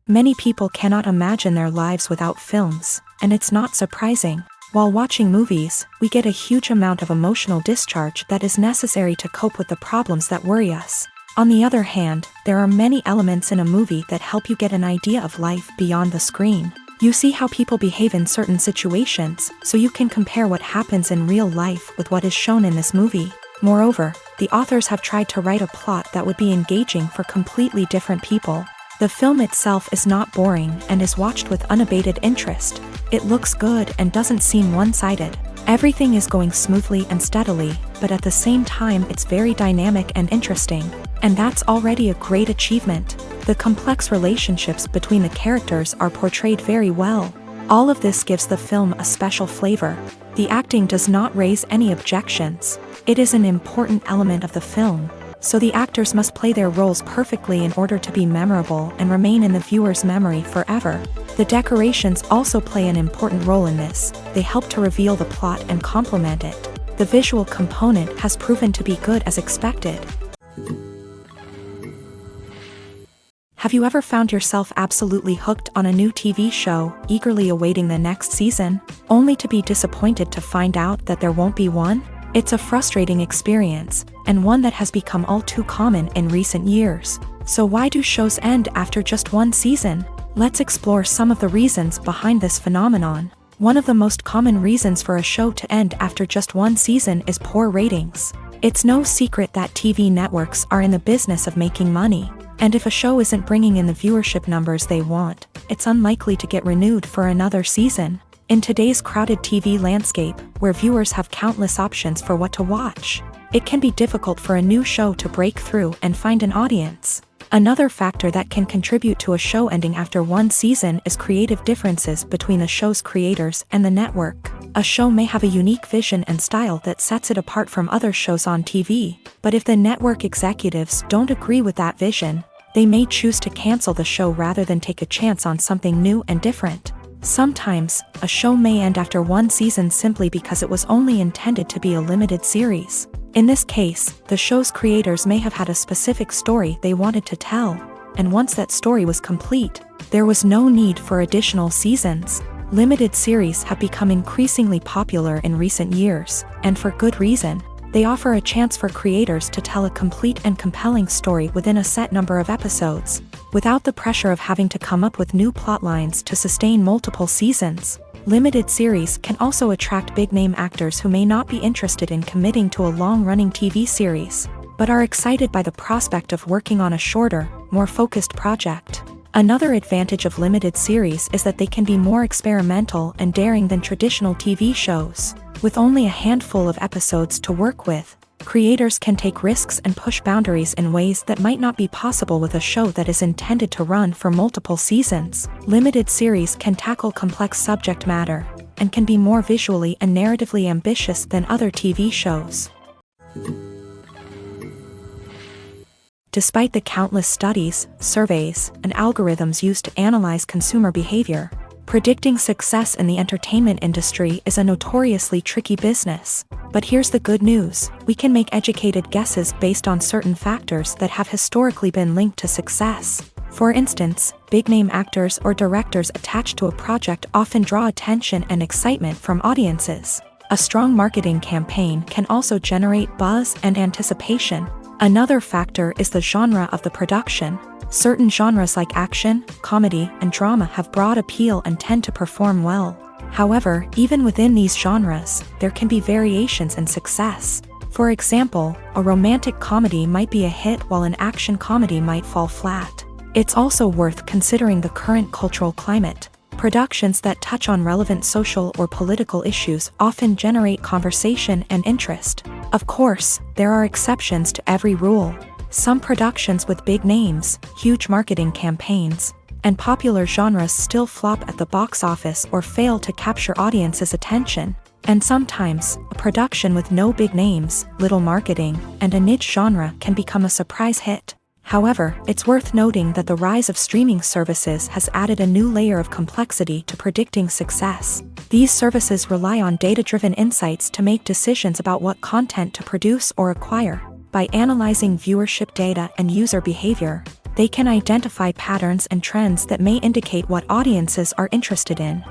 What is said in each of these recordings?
Many people cannot imagine their lives without films, and it's not surprising. While watching movies, we get a huge amount of emotional discharge that is necessary to cope with the problems that worry us. On the other hand, there are many elements in a movie that help you get an idea of life beyond the screen. You see how people behave in certain situations, so you can compare what happens in real life with what is shown in this movie. Moreover, the authors have tried to write a plot that would be engaging for completely different people. The film itself is not boring and is watched with unabated interest. It looks good and doesn't seem one-sided. Everything is going smoothly and steadily, but at the same time it's very dynamic and interesting. And that's already a great achievement. The complex relationships between the characters are portrayed very well. All of this gives the film a special flavor. The acting does not raise any objections. It is an important element of the film, so the actors must play their roles perfectly in order to be memorable and remain in the viewer's memory forever. The decorations also play an important role in this. They help to reveal the plot and complement it. The visual component has proven to be good as expected. Have you ever found yourself absolutely hooked on a new TV show, eagerly awaiting the next season, only to be disappointed to find out that there won't be one? It's a frustrating experience, and one that has become all too common in recent years. So why do shows end after just one season? Let's explore some of the reasons behind this phenomenon. One of the most common reasons for a show to end after just one season is poor ratings. It's no secret that TV networks are in the business of making money, and if a show isn't bringing in the viewership numbers they want, it's unlikely to get renewed for another season. In today's crowded TV landscape, where viewers have countless options for what to watch, it can be difficult for a new show to break through and find an audience. Another factor that can contribute to a show ending after one season is creative differences between the show's creators and the network. A show may have a unique vision and style that sets it apart from other shows on TV, but if the network executives don't agree with that vision, they may choose to cancel the show rather than take a chance on something new and different. Sometimes, a show may end after one season simply because it was only intended to be a limited series. In this case, the show's creators may have had a specific story they wanted to tell, and once that story was complete, there was no need for additional seasons. Limited series have become increasingly popular in recent years, and for good reason. They offer a chance for creators to tell a complete and compelling story within a set number of episodes, without the pressure of having to come up with new plotlines to sustain multiple seasons. Limited series can also attract big-name actors who may not be interested in committing to a long-running TV series, but are excited by the prospect of working on a shorter, more focused project. Another advantage of limited series is that they can be more experimental and daring than traditional TV shows. With only a handful of episodes to work with, creators can take risks and push boundaries in ways that might not be possible with a show that is intended to run for multiple seasons. Limited series can tackle complex subject matter, and can be more visually and narratively ambitious than other TV shows. Despite the countless studies, surveys, and algorithms used to analyze consumer behavior, predicting success in the entertainment industry is a notoriously tricky business. But here's the good news: we can make educated guesses based on certain factors that have historically been linked to success. For instance, big-name actors or directors attached to a project often draw attention and excitement from audiences. A strong marketing campaign can also generate buzz and anticipation. Another factor is the genre of the production. Certain genres like action, comedy, and drama have broad appeal and tend to perform well. However, even within these genres, there can be variations in success. For example, a romantic comedy might be a hit while an action comedy might fall flat. It's also worth considering the current cultural climate. Productions that touch on relevant social or political issues often generate conversation and interest. Of course, there are exceptions to every rule. Some productions with big names, huge marketing campaigns, and popular genres still flop at the box office or fail to capture audiences' attention. And sometimes, a production with no big names, little marketing, and a niche genre can become a surprise hit. However, it's worth noting that the rise of streaming services has added a new layer of complexity to predicting success. These services rely on data-driven insights to make decisions about what content to produce or acquire. By analyzing viewership data and user behavior, They can identify patterns and trends that may indicate what audiences are interested in.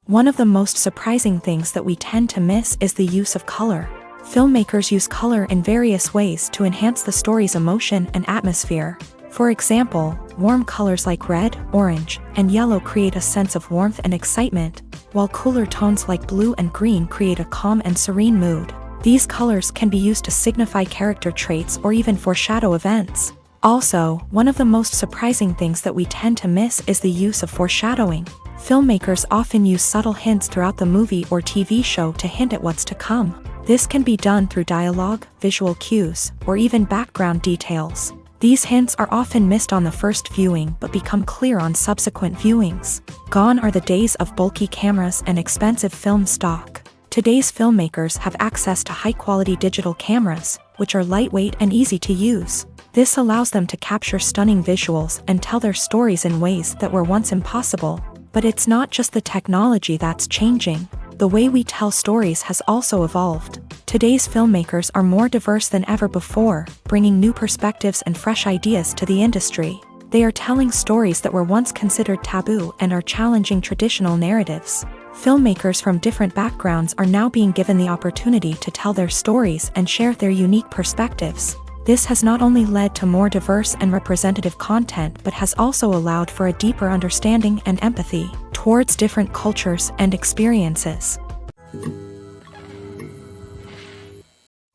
One of the most surprising things that we tend to miss is the use of color. Filmmakers use color in various ways to enhance the story's emotion and atmosphere. For example, warm colors like red, orange, and yellow create a sense of warmth and excitement, while cooler tones like blue and green create a calm and serene mood. These colors can be used to signify character traits or even foreshadow events. Also, one of the most surprising things that we tend to miss is the use of foreshadowing. Filmmakers often use subtle hints throughout the movie or TV show to hint at what's to come. This can be done through dialogue, visual cues, or even background details. These hints are often missed on the first viewing but become clear on subsequent viewings. Gone are the days of bulky cameras and expensive film stock. Today's filmmakers have access to high-quality digital cameras, which are lightweight and easy to use. This allows them to capture stunning visuals and tell their stories in ways that were once impossible. But it's not just the technology that's changing. The way we tell stories has also evolved. Today's filmmakers are more diverse than ever before, bringing new perspectives and fresh ideas to the industry. They are telling stories that were once considered taboo and are challenging traditional narratives. Filmmakers from different backgrounds are now being given the opportunity to tell their stories and share their unique perspectives. This has not only led to more diverse and representative content but has also allowed for a deeper understanding and empathy towards different cultures and experiences.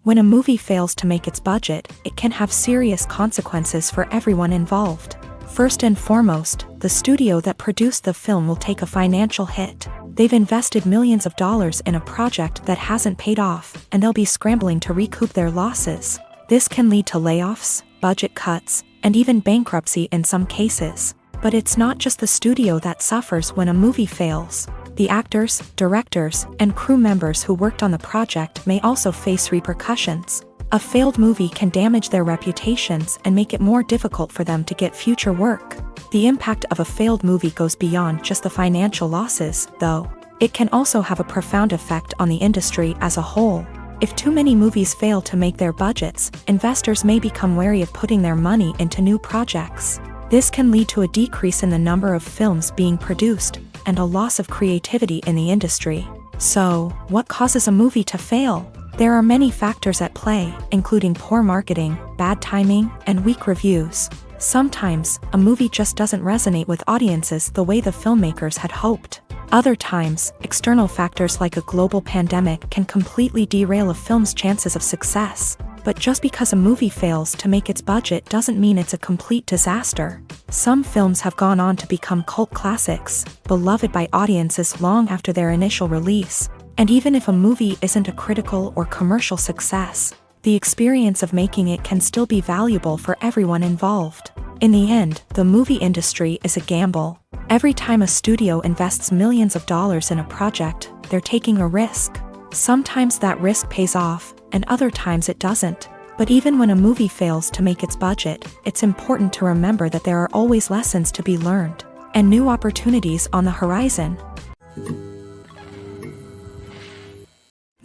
When a movie fails to make its budget, it can have serious consequences for everyone involved. First and foremost, the studio that produced the film will take a financial hit. They've invested millions of dollars in a project that hasn't paid off, and they'll be scrambling to recoup their losses. This can lead to layoffs, budget cuts, and even bankruptcy in some cases. But it's not just the studio that suffers when a movie fails. The actors, directors, and crew members who worked on the project may also face repercussions. A failed movie can damage their reputations and make it more difficult for them to get future work. The impact of a failed movie goes beyond just the financial losses, though. It can also have a profound effect on the industry as a whole. If too many movies fail to make their budgets, investors may become wary of putting their money into new projects. This can lead to a decrease in the number of films being produced, and a loss of creativity in the industry. So, what causes a movie to fail? There are many factors at play, including poor marketing, bad timing, and weak reviews. Sometimes, a movie just doesn't resonate with audiences the way the filmmakers had hoped. Other times, external factors like a global pandemic can completely derail a film's chances of success. But just because a movie fails to make its budget doesn't mean it's a complete disaster. Some films have gone on to become cult classics, beloved by audiences long after their initial release. And even if a movie isn't a critical or commercial success, the experience of making it can still be valuable for everyone involved. In the end, the movie industry is a gamble. Every time a studio invests millions of dollars in a project, they're taking a risk. Sometimes that risk pays off, and other times it doesn't. But even when a movie fails to make its budget, it's important to remember that there are always lessons to be learned, and new opportunities on the horizon.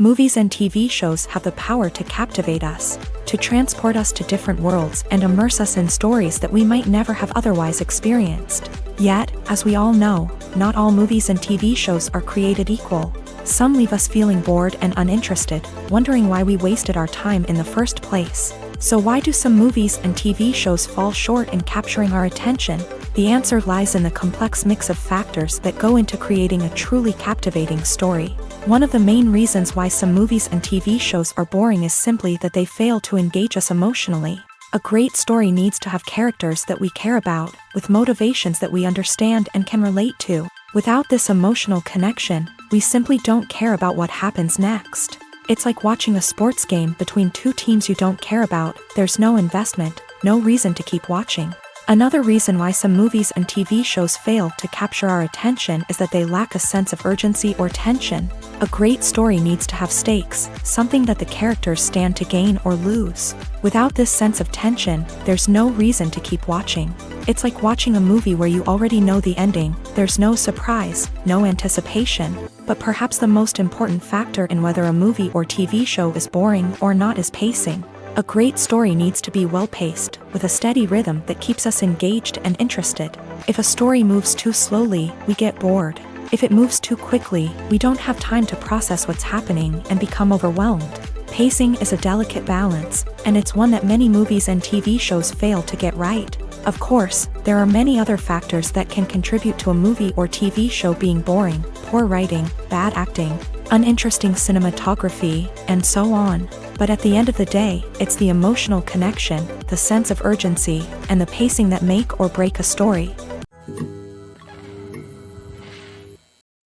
Movies and TV shows have the power to captivate us, to transport us to different worlds and immerse us in stories that we might never have otherwise experienced. Yet, as we all know, not all movies and TV shows are created equal. Some leave us feeling bored and uninterested, wondering why we wasted our time in the first place. So why do some movies and TV shows fall short in capturing our attention? The answer lies in the complex mix of factors that go into creating a truly captivating story. One of the main reasons why some movies and TV shows are boring is simply that they fail to engage us emotionally. A great story needs to have characters that we care about, with motivations that we understand and can relate to. Without this emotional connection, we simply don't care about what happens next. It's like watching a sports game between two teams you don't care about. There's no investment, no reason to keep watching. Another reason why some movies and TV shows fail to capture our attention is that they lack a sense of urgency or tension. A great story needs to have stakes, something that the characters stand to gain or lose. Without this sense of tension, there's no reason to keep watching. It's like watching a movie where you already know the ending. There's no surprise, no anticipation. But perhaps the most important factor in whether a movie or TV show is boring or not is pacing. A great story needs to be well-paced, with a steady rhythm that keeps us engaged and interested. If a story moves too slowly, we get bored. If it moves too quickly, we don't have time to process what's happening and become overwhelmed. Pacing is a delicate balance, and it's one that many movies and TV shows fail to get right. Of course, there are many other factors that can contribute to a movie or TV show being boring: poor writing, bad acting, uninteresting cinematography, and so on. But at the end of the day, it's the emotional connection, the sense of urgency, and the pacing that make or break a story.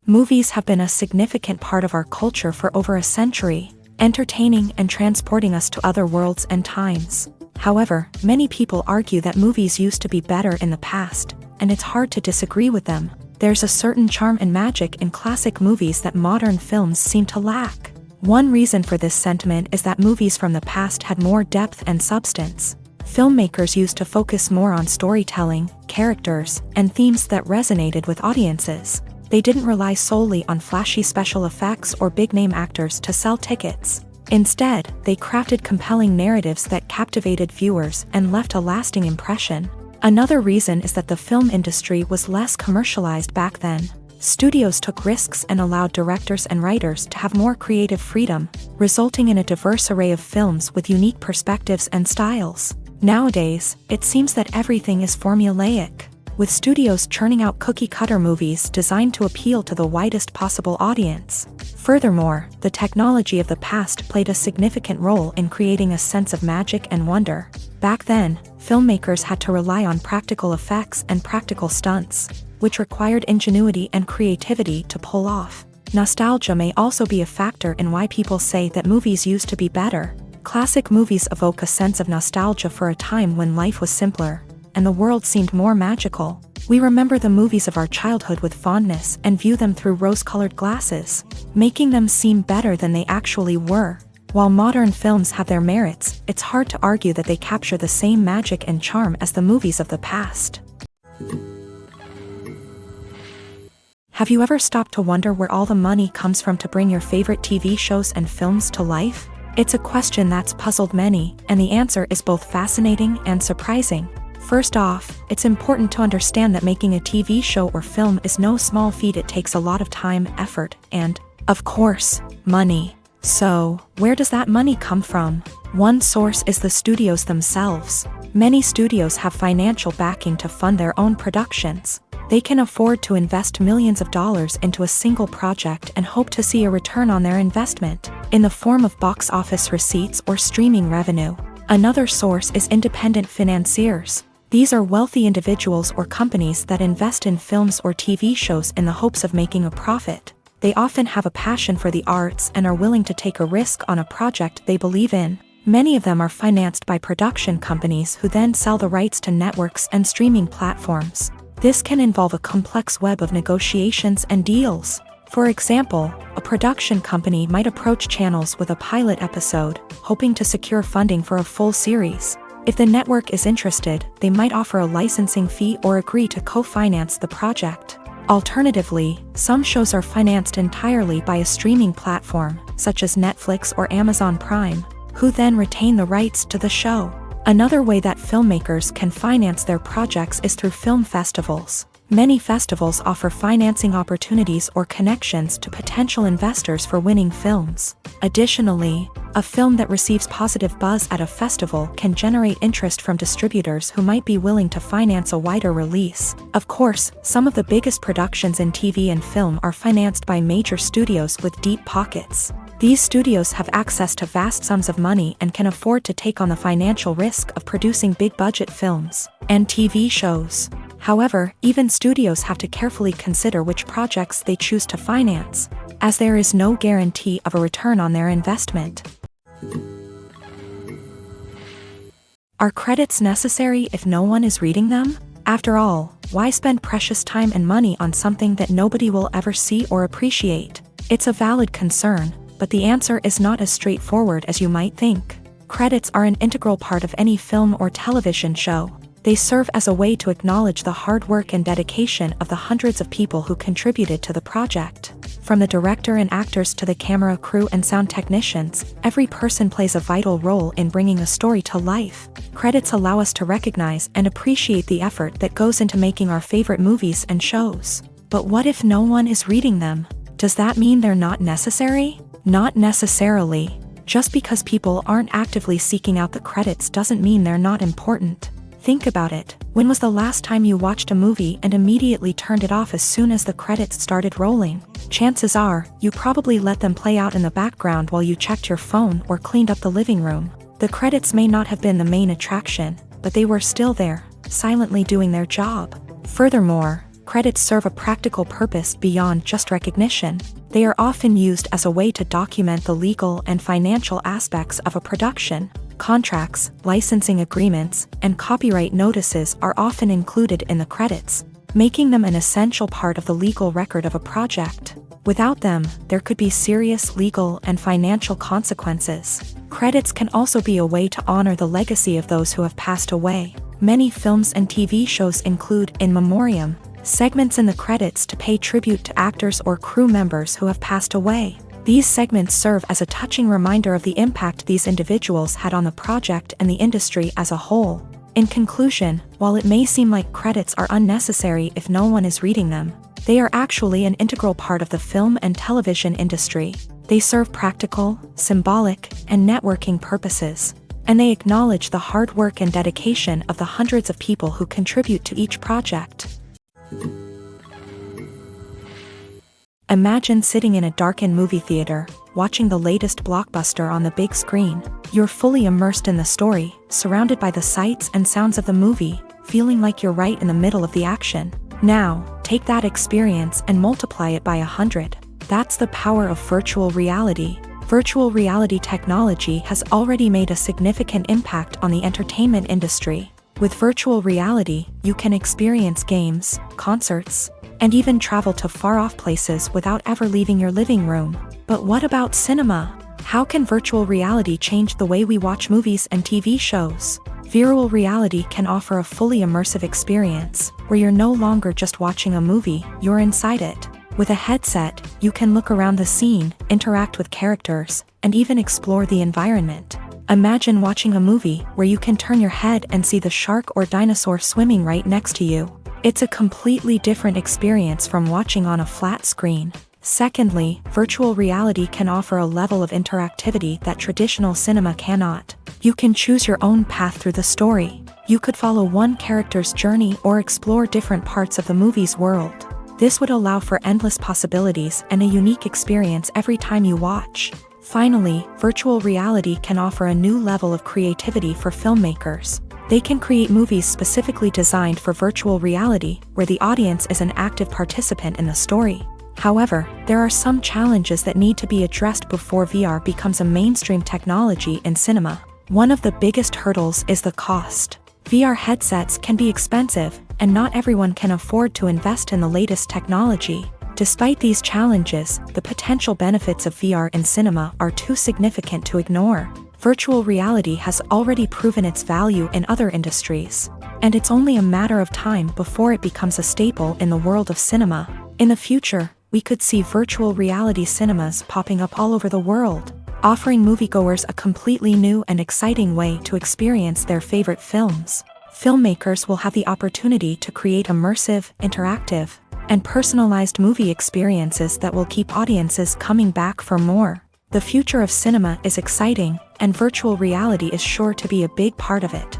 Movies have been a significant part of our culture for over a century, entertaining and transporting us to other worlds and times. However, many people argue that movies used to be better in the past, and it's hard to disagree with them. There's a certain charm and magic in classic movies that modern films seem to lack. One reason for this sentiment is that movies from the past had more depth and substance. Filmmakers used to focus more on storytelling, characters, and themes that resonated with audiences. They didn't rely solely on flashy special effects or big-name actors to sell tickets. Instead, they crafted compelling narratives that captivated viewers and left a lasting impression. Another reason is that the film industry was less commercialized back then. Studios took risks and allowed directors and writers to have more creative freedom, resulting in a diverse array of films with unique perspectives and styles. Nowadays, it seems that everything is formulaic, with studios churning out cookie-cutter movies designed to appeal to the widest possible audience. Furthermore, the technology of the past played a significant role in creating a sense of magic and wonder. Back then, filmmakers had to rely on practical effects and practical stunts, which required ingenuity and creativity to pull off. Nostalgia may also be a factor in why people say that movies used to be better. Classic movies evoke a sense of nostalgia for a time when life was simpler, and the world seemed more magical. We remember the movies of our childhood with fondness and view them through rose-colored glasses, making them seem better than they actually were. While modern films have their merits, it's hard to argue that they capture the same magic and charm as the movies of the past. Have you ever stopped to wonder where all the money comes from to bring your favorite TV shows and films to life? It's a question that's puzzled many, and the answer is both fascinating and surprising. First off, it's important to understand that making a TV show or film is no small feat. It takes a lot of time, effort, and, of course, money. So, where does that money come from? One source is the studios themselves. Many studios have financial backing to fund their own productions. They can afford to invest millions of dollars into a single project and hope to see a return on their investment, in the form of box office receipts or streaming revenue. Another source is independent financiers. These are wealthy individuals or companies that invest in films or TV shows in the hopes of making a profit. They often have a passion for the arts and are willing to take a risk on a project they believe in. Many of them are financed by production companies who then sell the rights to networks and streaming platforms. This can involve a complex web of negotiations and deals. For example, a production company might approach channels with a pilot episode, hoping to secure funding for a full series. If the network is interested, they might offer a licensing fee or agree to co-finance the project. Alternatively, some shows are financed entirely by a streaming platform, such as Netflix or Amazon Prime, who then retain the rights to the show. Another way that filmmakers can finance their projects is through film festivals. Many festivals offer financing opportunities or connections to potential investors for winning films. Additionally, a film that receives positive buzz at a festival can generate interest from distributors who might be willing to finance a wider release. Of course, some of the biggest productions in TV and film are financed by major studios with deep pockets. These studios have access to vast sums of money and can afford to take on the financial risk of producing big-budget films and TV shows. However, even studios have to carefully consider which projects they choose to finance, as there is no guarantee of a return on their investment. Are credits necessary if no one is reading them? After all, why spend precious time and money on something that nobody will ever see or appreciate? It's a valid concern, but the answer is not as straightforward as you might think. Credits are an integral part of any film or television show. They serve as a way to acknowledge the hard work and dedication of the hundreds of people who contributed to the project. From the director and actors to the camera crew and sound technicians, every person plays a vital role in bringing a story to life. Credits allow us to recognize and appreciate the effort that goes into making our favorite movies and shows. But what if no one is reading them? Does that mean they're not necessary? Not necessarily. Just because people aren't actively seeking out the credits doesn't mean they're not important. Think about it. When was the last time you watched a movie and immediately turned it off as soon as the credits started rolling? Chances are, you probably let them play out in the background while you checked your phone or cleaned up the living room. The credits may not have been the main attraction, but they were still there, silently doing their job. Furthermore, credits serve a practical purpose beyond just recognition. They are often used as a way to document the legal and financial aspects of a production. Contracts, licensing agreements, and copyright notices are often included in the credits, making them an essential part of the legal record of a project. Without them, there could be serious legal and financial consequences. Credits can also be a way to honor the legacy of those who have passed away. Many films and TV shows include in memoriam segments in the credits to pay tribute to actors or crew members who have passed away. These segments serve as a touching reminder of the impact these individuals had on the project and the industry as a whole. In conclusion, while it may seem like credits are unnecessary if no one is reading them, they are actually an integral part of the film and television industry. They serve practical, symbolic, and networking purposes, and they acknowledge the hard work and dedication of the hundreds of people who contribute to each project. Imagine sitting in a darkened movie theater, watching the latest blockbuster on the big screen. You're fully immersed in the story, surrounded by the sights and sounds of the movie, feeling like you're right in the middle of the action. Now, take that experience and multiply it by 100. That's the power of virtual reality. Virtual reality technology has already made a significant impact on the entertainment industry. With virtual reality, you can experience games, concerts, and even travel to far-off places without ever leaving your living room. But what about cinema? How can virtual reality change the way we watch movies and TV shows? Virtual reality can offer a fully immersive experience, where you're no longer just watching a movie, you're inside it. With a headset, you can look around the scene, interact with characters, and even explore the environment. Imagine watching a movie where you can turn your head and see the shark or dinosaur swimming right next to you. It's a completely different experience from watching on a flat screen. Secondly, virtual reality can offer a level of interactivity that traditional cinema cannot. You can choose your own path through the story. You could follow one character's journey or explore different parts of the movie's world. This would allow for endless possibilities and a unique experience every time you watch. Finally, virtual reality can offer a new level of creativity for filmmakers. They can create movies specifically designed for virtual reality, where the audience is an active participant in the story. However, there are some challenges that need to be addressed before VR becomes a mainstream technology in cinema. One of the biggest hurdles is the cost. VR headsets can be expensive, and not everyone can afford to invest in the latest technology. Despite these challenges, the potential benefits of VR in cinema are too significant to ignore. Virtual reality has already proven its value in other industries, and it's only a matter of time before it becomes a staple in the world of cinema. In the future, we could see virtual reality cinemas popping up all over the world, offering moviegoers a completely new and exciting way to experience their favorite films. Filmmakers will have the opportunity to create immersive, interactive, and personalized movie experiences that will keep audiences coming back for more. The future of cinema is exciting, and virtual reality is sure to be a big part of it.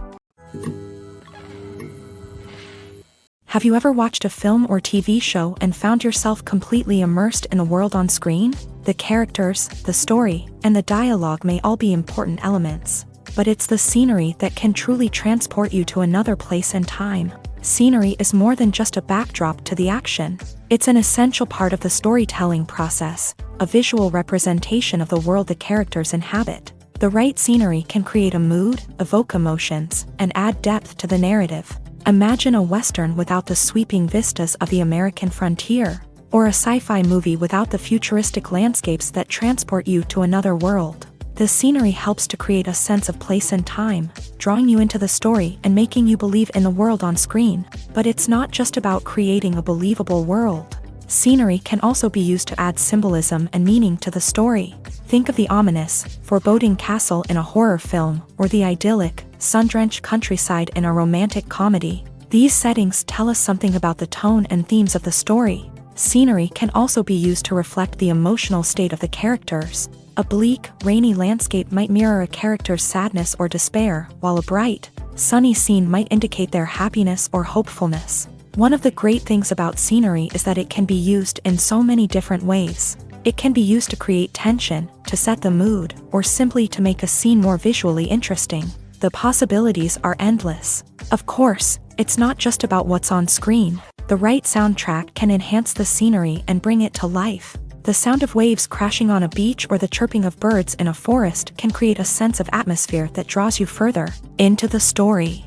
Have you ever watched a film or TV show and found yourself completely immersed in the world on screen? The characters, the story, and the dialogue may all be important elements, but it's the scenery that can truly transport you to another place and time. Scenery is more than just a backdrop to the action. It's an essential part of the storytelling process, a visual representation of the world the characters inhabit. The right scenery can create a mood, evoke emotions, and add depth to the narrative. Imagine a Western without the sweeping vistas of the American frontier, or a sci-fi movie without the futuristic landscapes that transport you to another world. The scenery helps to create a sense of place and time, drawing you into the story and making you believe in the world on screen. But it's not just about creating a believable world. Scenery can also be used to add symbolism and meaning to the story. Think of the ominous, foreboding castle in a horror film, or the idyllic, sun-drenched countryside in a romantic comedy. These settings tell us something about the tone and themes of the story. Scenery can also be used to reflect the emotional state of the characters. A bleak, rainy landscape might mirror a character's sadness or despair, while a bright, sunny scene might indicate their happiness or hopefulness. One of the great things about scenery is that it can be used in so many different ways. It can be used to create tension, to set the mood, or simply to make a scene more visually interesting. The possibilities are endless. Of course, it's not just about what's on screen. The right soundtrack can enhance the scenery and bring it to life. The sound of waves crashing on a beach or the chirping of birds in a forest can create a sense of atmosphere that draws you further into the story.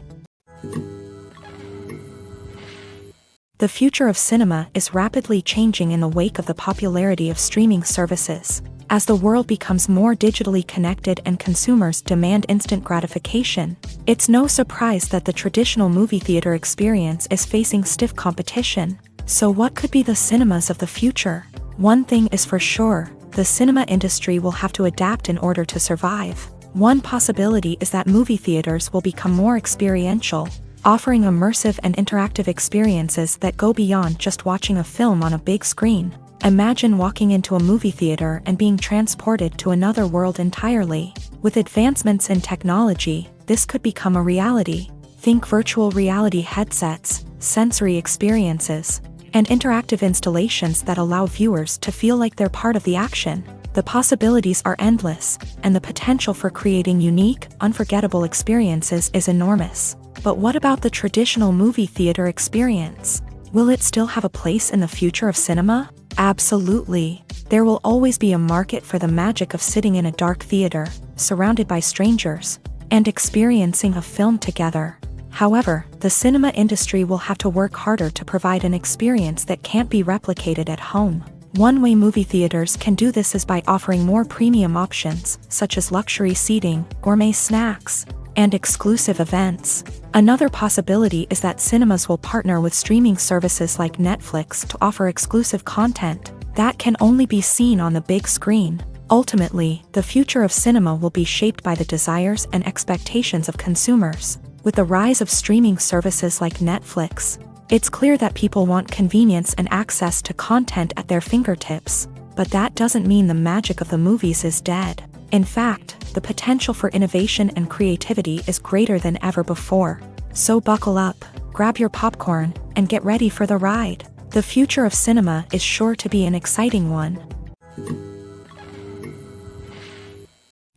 The future of cinema is rapidly changing in the wake of the popularity of streaming services. As the world becomes more digitally connected and consumers demand instant gratification, it's no surprise that the traditional movie theater experience is facing stiff competition. So what could be the cinemas of the future? One thing is for sure, the cinema industry will have to adapt in order to survive. One possibility is that movie theaters will become more experiential, offering immersive and interactive experiences that go beyond just watching a film on a big screen. Imagine walking into a movie theater and being transported to another world entirely. With advancements in technology, this could become a reality. Think virtual reality headsets, sensory experiences, and interactive installations that allow viewers to feel like they're part of the action. The possibilities are endless, and the potential for creating unique, unforgettable experiences is enormous. But what about the traditional movie theater experience? Will it still have a place in the future of cinema? Absolutely. There will always be a market for the magic of sitting in a dark theater, surrounded by strangers, and experiencing a film together. However, the cinema industry will have to work harder to provide an experience that can't be replicated at home. One way movie theaters can do this is by offering more premium options, such as luxury seating, gourmet snacks, and exclusive events. Another possibility is that cinemas will partner with streaming services like Netflix to offer exclusive content that can only be seen on the big screen. Ultimately, the future of cinema will be shaped by the desires and expectations of consumers. With the rise of streaming services like Netflix, it's clear that people want convenience and access to content at their fingertips. But that doesn't mean the magic of the movies is dead. In fact, the potential for innovation and creativity is greater than ever before. So buckle up, grab your popcorn, and get ready for the ride. The future of cinema is sure to be an exciting one.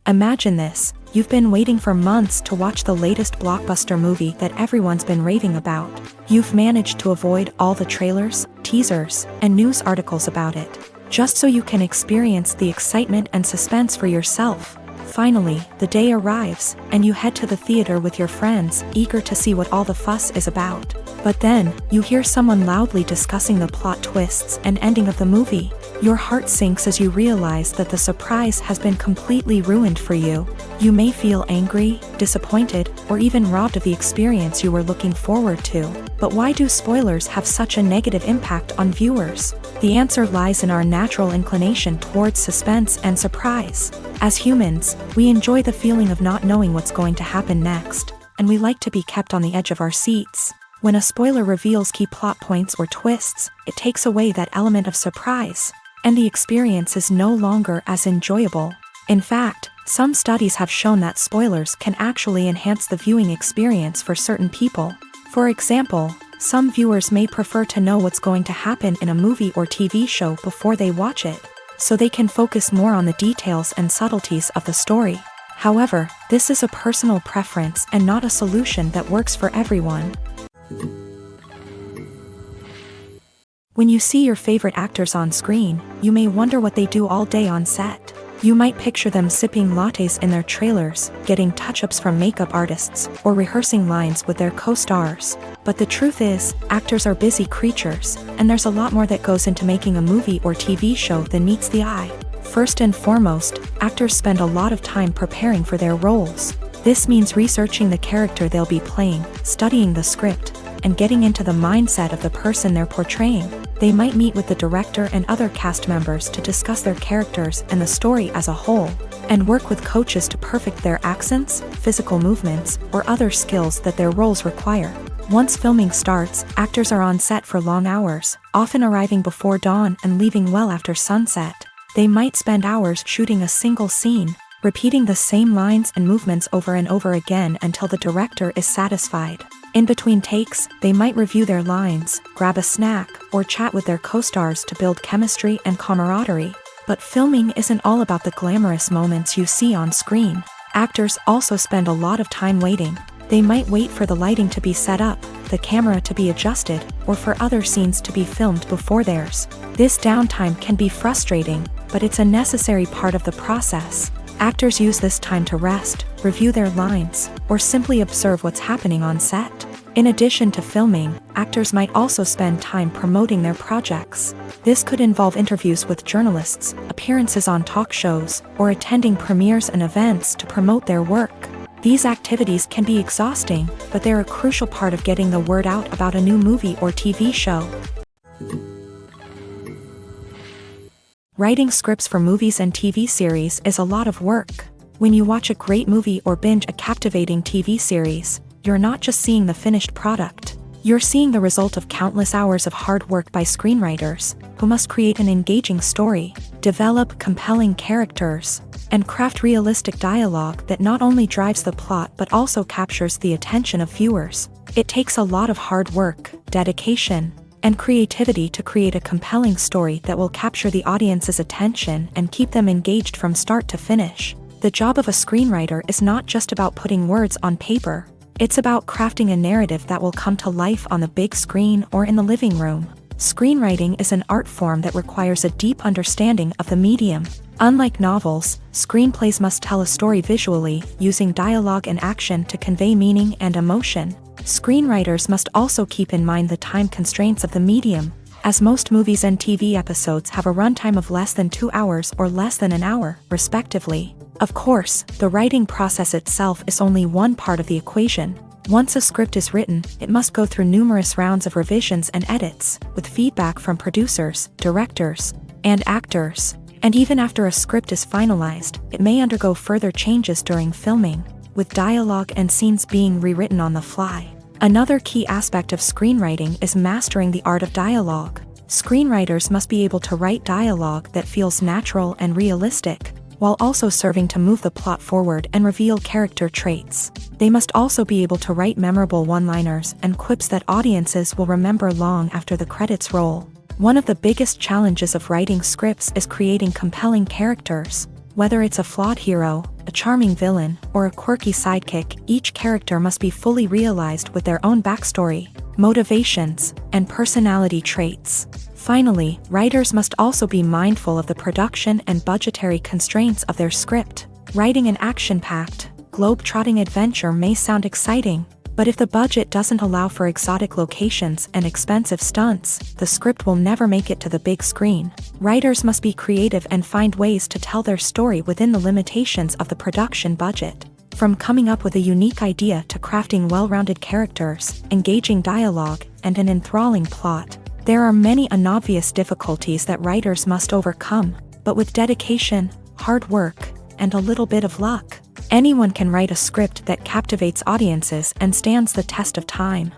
Imagine this. You've been waiting for months to watch the latest blockbuster movie that everyone's been raving about. You've managed to avoid all the trailers, teasers, and news articles about it, just so you can experience the excitement and suspense for yourself. Finally, the day arrives, and you head to the theater with your friends, eager to see what all the fuss is about. But then, you hear someone loudly discussing the plot twists and ending of the movie. Your heart sinks as you realize that the surprise has been completely ruined for you. You may feel angry, disappointed, or even robbed of the experience you were looking forward to. But why do spoilers have such a negative impact on viewers? The answer lies in our natural inclination towards suspense and surprise. As humans, we enjoy the feeling of not knowing what's going to happen next, and we like to be kept on the edge of our seats. When a spoiler reveals key plot points or twists, it takes away that element of surprise, and the experience is no longer as enjoyable. In fact, some studies have shown that spoilers can actually enhance the viewing experience for certain people. For example, some viewers may prefer to know what's going to happen in a movie or TV show before they watch it, so they can focus more on the details and subtleties of the story. However, this is a personal preference and not a solution that works for everyone. When you see your favorite actors on screen, you may wonder what they do all day on set. You might picture them sipping lattes in their trailers, getting touch-ups from makeup artists, or rehearsing lines with their co-stars. But the truth is, actors are busy creatures, and there's a lot more that goes into making a movie or TV show than meets the eye. First and foremost, actors spend a lot of time preparing for their roles. This means researching the character they'll be playing, studying the script, and getting into the mindset of the person they're portraying. They might meet with the director and other cast members to discuss their characters and the story as a whole, and work with coaches to perfect their accents, physical movements, or other skills that their roles require. Once filming starts, actors are on set for long hours, often arriving before dawn and leaving well after sunset. They might spend hours shooting a single scene, repeating the same lines and movements over and over again until the director is satisfied. In between takes, they might review their lines, grab a snack, or chat with their co-stars to build chemistry and camaraderie. But filming isn't all about the glamorous moments you see on screen. Actors also spend a lot of time waiting. They might wait for the lighting to be set up, the camera to be adjusted, or for other scenes to be filmed before theirs. This downtime can be frustrating, but it's a necessary part of the process. Actors use this time to rest, review their lines, or simply observe what's happening on set. In addition to filming, actors might also spend time promoting their projects. This could involve interviews with journalists, appearances on talk shows, or attending premieres and events to promote their work. These activities can be exhausting, but they're a crucial part of getting the word out about a new movie or TV show. Writing scripts for movies and TV series is a lot of work. When you watch a great movie or binge a captivating TV series, you're not just seeing the finished product. You're seeing the result of countless hours of hard work by screenwriters, who must create an engaging story, develop compelling characters, and craft realistic dialogue that not only drives the plot but also captures the attention of viewers. It takes a lot of hard work, dedication, and creativity to create a compelling story that will capture the audience's attention and keep them engaged from start to finish. The job of a screenwriter is not just about putting words on paper. It's about crafting a narrative that will come to life on the big screen or in the living room. Screenwriting is an art form that requires a deep understanding of the medium. Unlike novels, screenplays must tell a story visually, using dialogue and action to convey meaning and emotion. Screenwriters must also keep in mind the time constraints of the medium, as most movies and TV episodes have a runtime of less than 2 hours or less than an hour, respectively. Of course, the writing process itself is only one part of the equation. Once a script is written, it must go through numerous rounds of revisions and edits, with feedback from producers, directors, and actors. And even after a script is finalized, it may undergo further changes during filming, with dialogue and scenes being rewritten on the fly. Another key aspect of screenwriting is mastering the art of dialogue. Screenwriters must be able to write dialogue that feels natural and realistic, while also serving to move the plot forward and reveal character traits. They must also be able to write memorable one-liners and quips that audiences will remember long after the credits roll. One of the biggest challenges of writing scripts is creating compelling characters. Whether it's a flawed hero, a charming villain, or a quirky sidekick, each character must be fully realized with their own backstory, motivations, and personality traits. Finally, writers must also be mindful of the production and budgetary constraints of their script. Writing an action-packed, globe-trotting adventure may sound exciting, but if the budget doesn't allow for exotic locations and expensive stunts, the script will never make it to the big screen. Writers must be creative and find ways to tell their story within the limitations of the production budget. From coming up with a unique idea to crafting well-rounded characters, engaging dialogue, and an enthralling plot, there are many unobvious difficulties that writers must overcome, but with dedication, hard work, and a little bit of luck, anyone can write a script that captivates audiences and stands the test of time.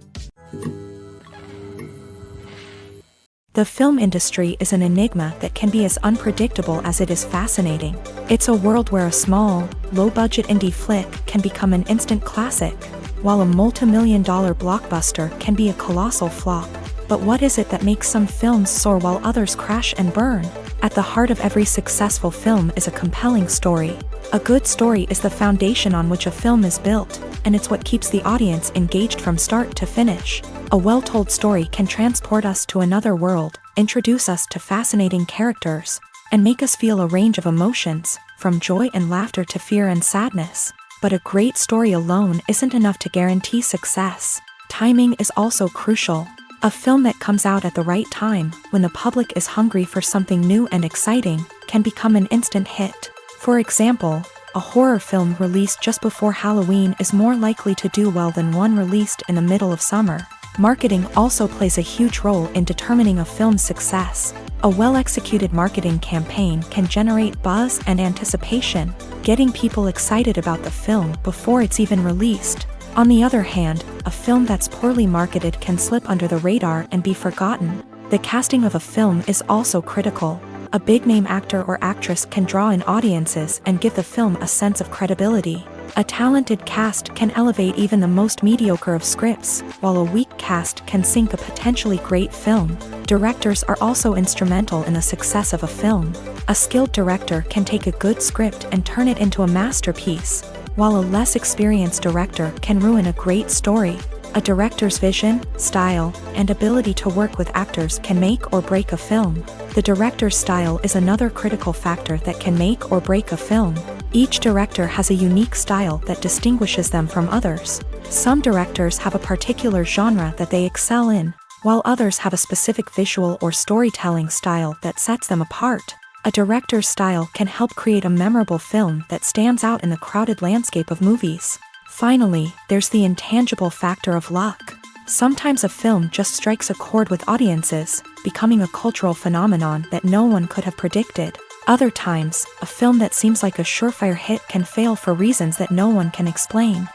The film industry is an enigma that can be as unpredictable as it is fascinating. It's a world where a small, low-budget indie flick can become an instant classic, while a multi-million-dollar blockbuster can be a colossal flop. But what is it that makes some films soar while others crash and burn? At the heart of every successful film is a compelling story. A good story is the foundation on which a film is built, and it's what keeps the audience engaged from start to finish. A well-told story can transport us to another world, introduce us to fascinating characters, and make us feel a range of emotions, from joy and laughter to fear and sadness. But a great story alone isn't enough to guarantee success. Timing is also crucial. A film that comes out at the right time, when the public is hungry for something new and exciting, can become an instant hit. For example, a horror film released just before Halloween is more likely to do well than one released in the middle of summer. Marketing also plays a huge role in determining a film's success. A well-executed marketing campaign can generate buzz and anticipation, getting people excited about the film before it's even released. On the other hand, a film that's poorly marketed can slip under the radar and be forgotten. The casting of a film is also critical. A big-name actor or actress can draw in audiences and give the film a sense of credibility. A talented cast can elevate even the most mediocre of scripts, while a weak cast can sink a potentially great film. Directors are also instrumental in the success of a film. A skilled director can take a good script and turn it into a masterpiece, while a less experienced director can ruin a great story. A director's vision, style, and ability to work with actors can make or break a film. The director's style is another critical factor that can make or break a film. Each director has a unique style that distinguishes them from others. Some directors have a particular genre that they excel in, while others have a specific visual or storytelling style that sets them apart. A director's style can help create a memorable film that stands out in the crowded landscape of movies. Finally, there's the intangible factor of luck. Sometimes a film just strikes a chord with audiences, becoming a cultural phenomenon that no one could have predicted. Other times, a film that seems like a surefire hit can fail for reasons that no one can explain.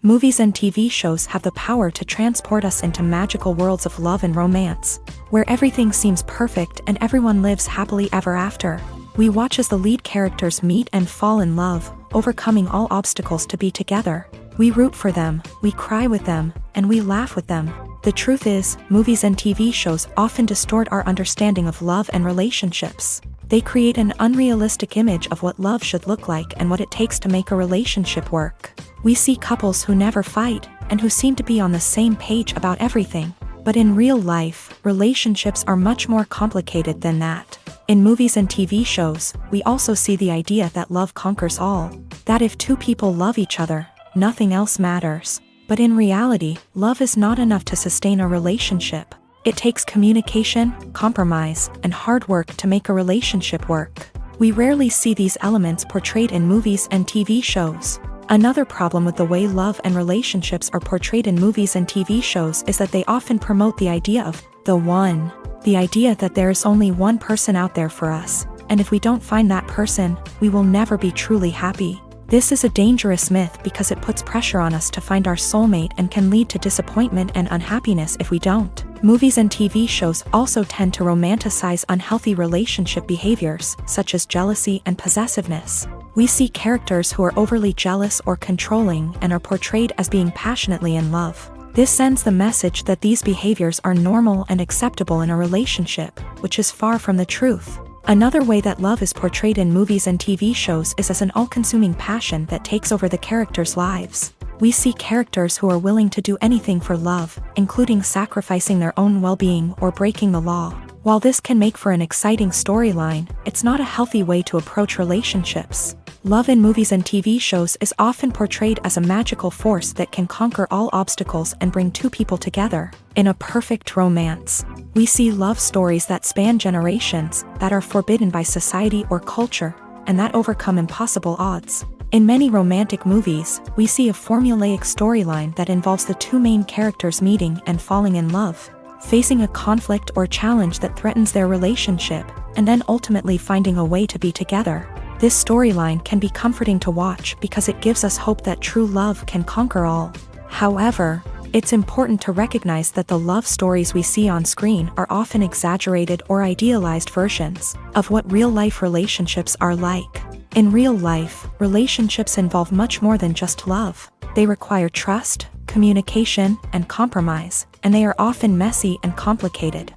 Movies and TV shows have the power to transport us into magical worlds of love and romance, where everything seems perfect and everyone lives happily ever after. We watch as the lead characters meet and fall in love, overcoming all obstacles to be together. We root for them, we cry with them, and we laugh with them. The truth is, movies and TV shows often distort our understanding of love and relationships. They create an unrealistic image of what love should look like and what it takes to make a relationship work. We see couples who never fight, and who seem to be on the same page about everything. But in real life, relationships are much more complicated than that. In movies and TV shows, we also see the idea that love conquers all. That if two people love each other, nothing else matters. But in reality, love is not enough to sustain a relationship. It takes communication, compromise, and hard work to make a relationship work. We rarely see these elements portrayed in movies and TV shows. Another problem with the way love and relationships are portrayed in movies and TV shows is that they often promote the idea of the one. The idea that there is only one person out there for us, and if we don't find that person, we will never be truly happy. This is a dangerous myth because it puts pressure on us to find our soulmate and can lead to disappointment and unhappiness if we don't. Movies and TV shows also tend to romanticize unhealthy relationship behaviors, such as jealousy and possessiveness. We see characters who are overly jealous or controlling and are portrayed as being passionately in love. This sends the message that these behaviors are normal and acceptable in a relationship, which is far from the truth. Another way that love is portrayed in movies and TV shows is as an all-consuming passion that takes over the characters' lives. We see characters who are willing to do anything for love, including sacrificing their own well-being or breaking the law. While this can make for an exciting storyline, it's not a healthy way to approach relationships. Love in movies and TV shows is often portrayed as a magical force that can conquer all obstacles and bring two people together. In a perfect romance, we see love stories that span generations, that are forbidden by society or culture, and that overcome impossible odds. In many romantic movies, we see a formulaic storyline that involves the two main characters meeting and falling in love, facing a conflict or challenge that threatens their relationship, and then ultimately finding a way to be together. This storyline can be comforting to watch because it gives us hope that true love can conquer all. However, it's important to recognize that the love stories we see on screen are often exaggerated or idealized versions of what real-life relationships are like. In real life, relationships involve much more than just love. They require trust, communication, and compromise, and they are often messy and complicated.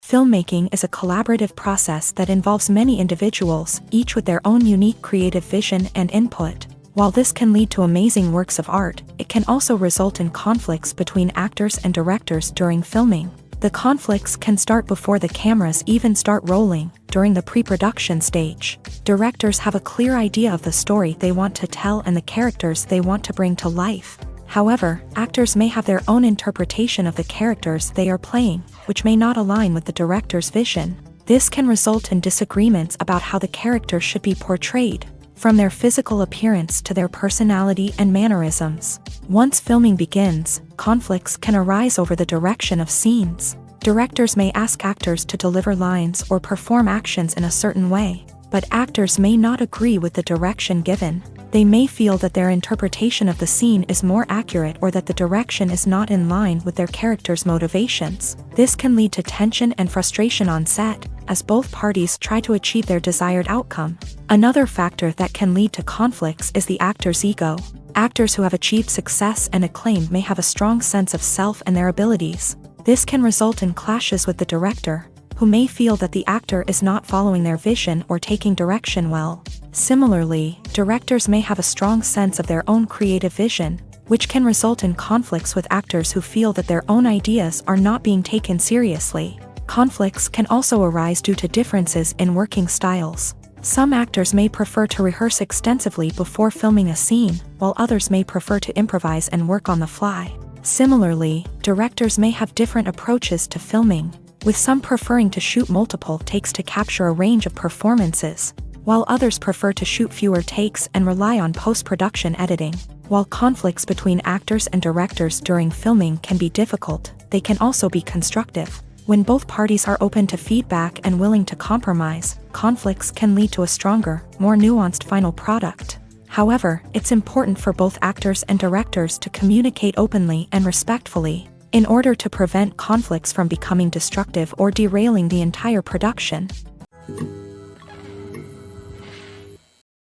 Filmmaking is a collaborative process that involves many individuals, each with their own unique creative vision and input. While this can lead to amazing works of art, it can also result in conflicts between actors and directors during filming. The conflicts can start before the cameras even start rolling, during the pre-production stage. Directors have a clear idea of the story they want to tell and the characters they want to bring to life. However, actors may have their own interpretation of the characters they are playing, which may not align with the director's vision. This can result in disagreements about how the character should be portrayed. from their physical appearance to their personality and mannerisms. Once filming begins, conflicts can arise over the direction of scenes. Directors may ask actors to deliver lines or perform actions in a certain way, but actors may not agree with the direction given. They may feel that their interpretation of the scene is more accurate or that the direction is not in line with their character's motivations. This can lead to tension and frustration on set, as both parties try to achieve their desired outcome. Another factor that can lead to conflicts is the actor's ego. Actors who have achieved success and acclaim may have a strong sense of self and their abilities. This can result in clashes with the director, who may feel that the actor is not following their vision or taking direction well. Similarly, directors may have a strong sense of their own creative vision, which can result in conflicts with actors who feel that their own ideas are not being taken seriously. Conflicts can also arise due to differences in working styles. Some actors may prefer to rehearse extensively before filming a scene, while others may prefer to improvise and work on the fly. Similarly, directors may have different approaches to filming, with some preferring to shoot multiple takes to capture a range of performances, while others prefer to shoot fewer takes and rely on post-production editing. While conflicts between actors and directors during filming can be difficult, they can also be constructive. When both parties are open to feedback and willing to compromise, conflicts can lead to a stronger, more nuanced final product. However, it's important for both actors and directors to communicate openly and respectfully, in order to prevent conflicts from becoming destructive or derailing the entire production.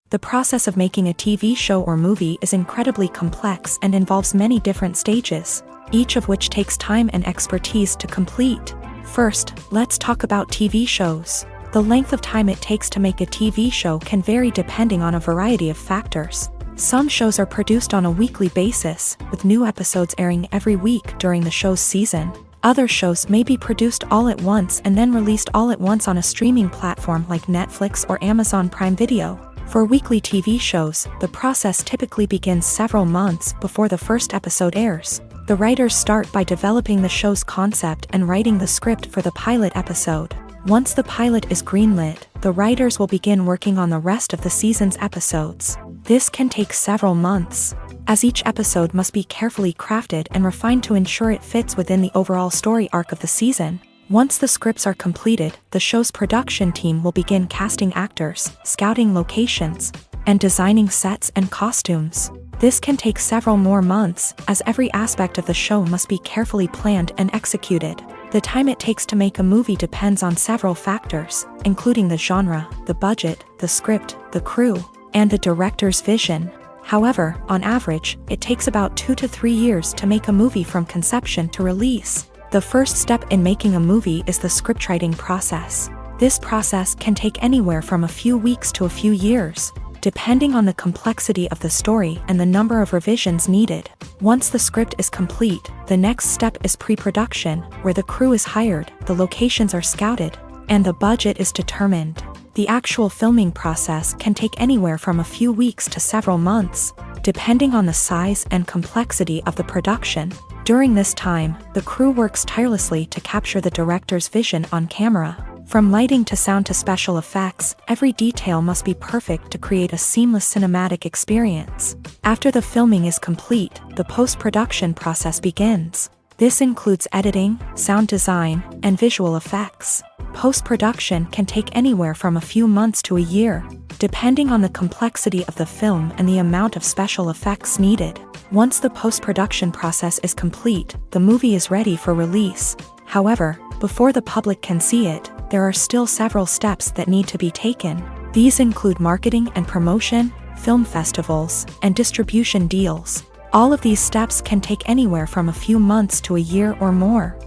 The process of making a TV show or movie is incredibly complex and involves many different stages, each of which takes time and expertise to complete. First, let's talk about TV shows. The length of time it takes to make a TV show can vary depending on a variety of factors. Some shows are produced on a weekly basis, with new episodes airing every week during the show's season. Other shows may be produced all at once and then released all at once on a streaming platform like Netflix or Amazon Prime Video. For weekly TV shows, the process typically begins several months before the first episode airs. The writers start by developing the show's concept and writing the script for the pilot episode. Once the pilot is greenlit, the writers will begin working on the rest of the season's episodes. This can take several months, as each episode must be carefully crafted and refined to ensure it fits within the overall story arc of the season. Once the scripts are completed, the show's production team will begin casting actors, scouting locations, and designing sets and costumes. This can take several more months, as every aspect of the show must be carefully planned and executed. The time it takes to make a movie depends on several factors, including the genre, the budget, the script, the crew, and the director's vision. However, on average, it takes about 2 to 3 years to make a movie from conception to release. The first step in making a movie is the scriptwriting process. This process can take anywhere from a few weeks to a few years, depending on the complexity of the story and the number of revisions needed. Once the script is complete, the next step is pre-production, where the crew is hired, the locations are scouted, and the budget is determined. The actual filming process can take anywhere from a few weeks to several months, depending on the size and complexity of the production. During this time, the crew works tirelessly to capture the director's vision on camera. From lighting to sound to special effects, every detail must be perfect to create a seamless cinematic experience. After the filming is complete, the post-production process begins. This includes editing, sound design, and visual effects. Post-production can take anywhere from a few months to a year, depending on the complexity of the film and the amount of special effects needed. Once the post-production process is complete, the movie is ready for release. However, before the public can see it, there are still several steps that need to be taken. These include marketing and promotion, film festivals, and distribution deals. All of these steps can take anywhere from a few months to a year or more.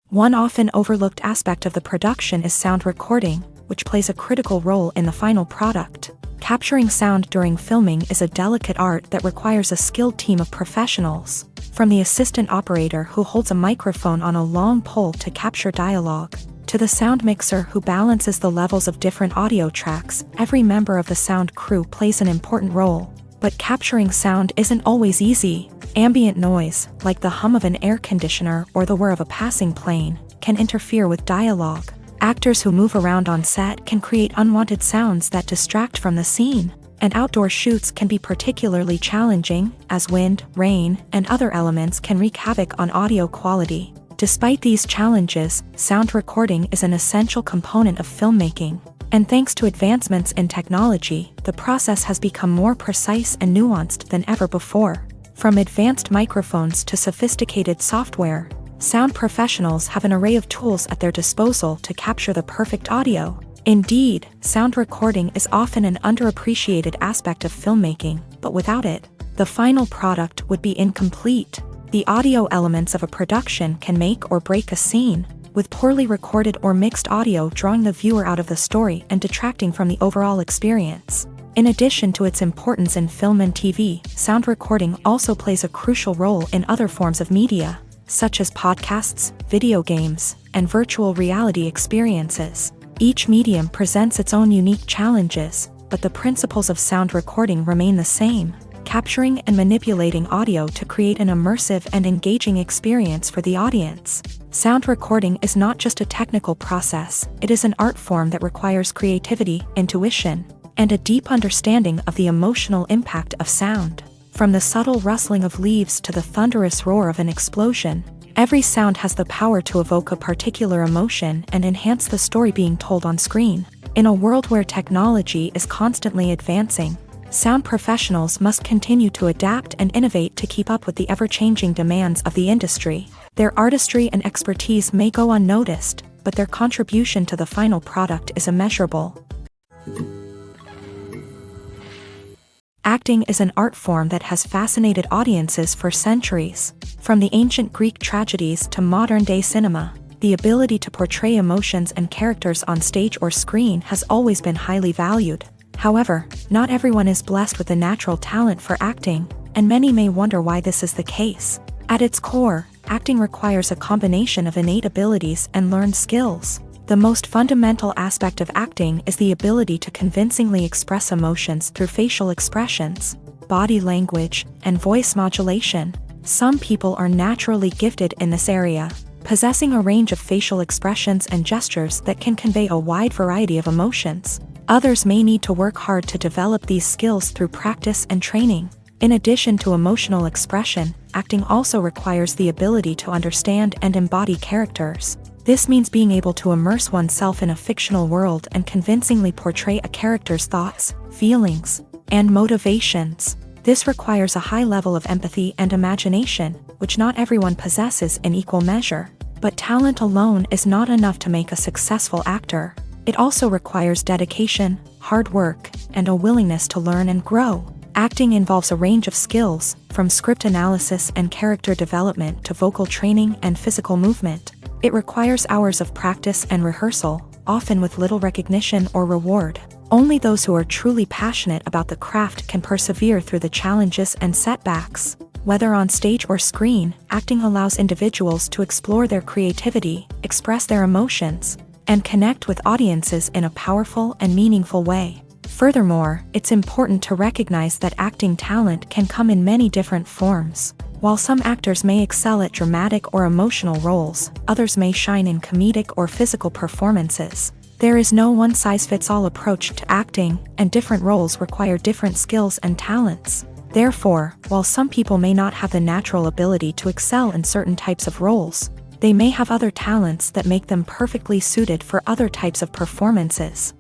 One often overlooked aspect of the production is sound recording, which plays a critical role in the final product. Capturing sound during filming is a delicate art that requires a skilled team of professionals. From the assistant operator who holds a microphone on a long pole to capture dialogue, to the sound mixer who balances the levels of different audio tracks, every member of the sound crew plays an important role. But capturing sound isn't always easy. Ambient noise, like the hum of an air conditioner or the whir of a passing plane, can interfere with dialogue. Actors who move around on set can create unwanted sounds that distract from the scene, and outdoor shoots can be particularly challenging, as wind, rain, and other elements can wreak havoc on audio quality. Despite these challenges, sound recording is an essential component of filmmaking, and thanks to advancements in technology, the process has become more precise and nuanced than ever before. From advanced microphones to sophisticated software, sound professionals have an array of tools at their disposal to capture the perfect audio. Indeed, sound recording is often an underappreciated aspect of filmmaking, but without it, the final product would be incomplete. The audio elements of a production can make or break a scene, with poorly recorded or mixed audio drawing the viewer out of the story and detracting from the overall experience. In addition to its importance in film and TV, sound recording also plays a crucial role in other forms of media, such as podcasts, video games, and virtual reality experiences. Each medium presents its own unique challenges, but the principles of sound recording remain the same: capturing and manipulating audio to create an immersive and engaging experience for the audience. Sound recording is not just a technical process, it is an art form that requires creativity, intuition, and a deep understanding of the emotional impact of sound. From the subtle rustling of leaves to the thunderous roar of an explosion, every sound has the power to evoke a particular emotion and enhance the story being told on screen. In a world where technology is constantly advancing, sound professionals must continue to adapt and innovate to keep up with the ever-changing demands of the industry. Their artistry and expertise may go unnoticed, but their contribution to the final product is immeasurable. Acting is an art form that has fascinated audiences for centuries. From the ancient Greek tragedies to modern-day cinema, the ability to portray emotions and characters on stage or screen has always been highly valued. However, not everyone is blessed with a natural talent for acting, and many may wonder why this is the case. At its core, acting requires a combination of innate abilities and learned skills. The most fundamental aspect of acting is the ability to convincingly express emotions through facial expressions, body language, and voice modulation. Some people are naturally gifted in this area, possessing a range of facial expressions and gestures that can convey a wide variety of emotions. Others may need to work hard to develop these skills through practice and training. In addition to emotional expression, acting also requires the ability to understand and embody characters. This means being able to immerse oneself in a fictional world and convincingly portray a character's thoughts, feelings, and motivations. This requires a high level of empathy and imagination, which not everyone possesses in equal measure. But talent alone is not enough to make a successful actor. It also requires dedication, hard work, and a willingness to learn and grow. Acting involves a range of skills, from script analysis and character development to vocal training and physical movement. It requires hours of practice and rehearsal, often with little recognition or reward. Only those who are truly passionate about the craft can persevere through the challenges and setbacks. Whether on stage or screen, acting allows individuals to explore their creativity, express their emotions, and connect with audiences in a powerful and meaningful way. Furthermore, it's important to recognize that acting talent can come in many different forms. While some actors may excel at dramatic or emotional roles, others may shine in comedic or physical performances. There is no one-size-fits-all approach to acting, and different roles require different skills and talents. Therefore, while some people may not have the natural ability to excel in certain types of roles, they may have other talents that make them perfectly suited for other types of performances.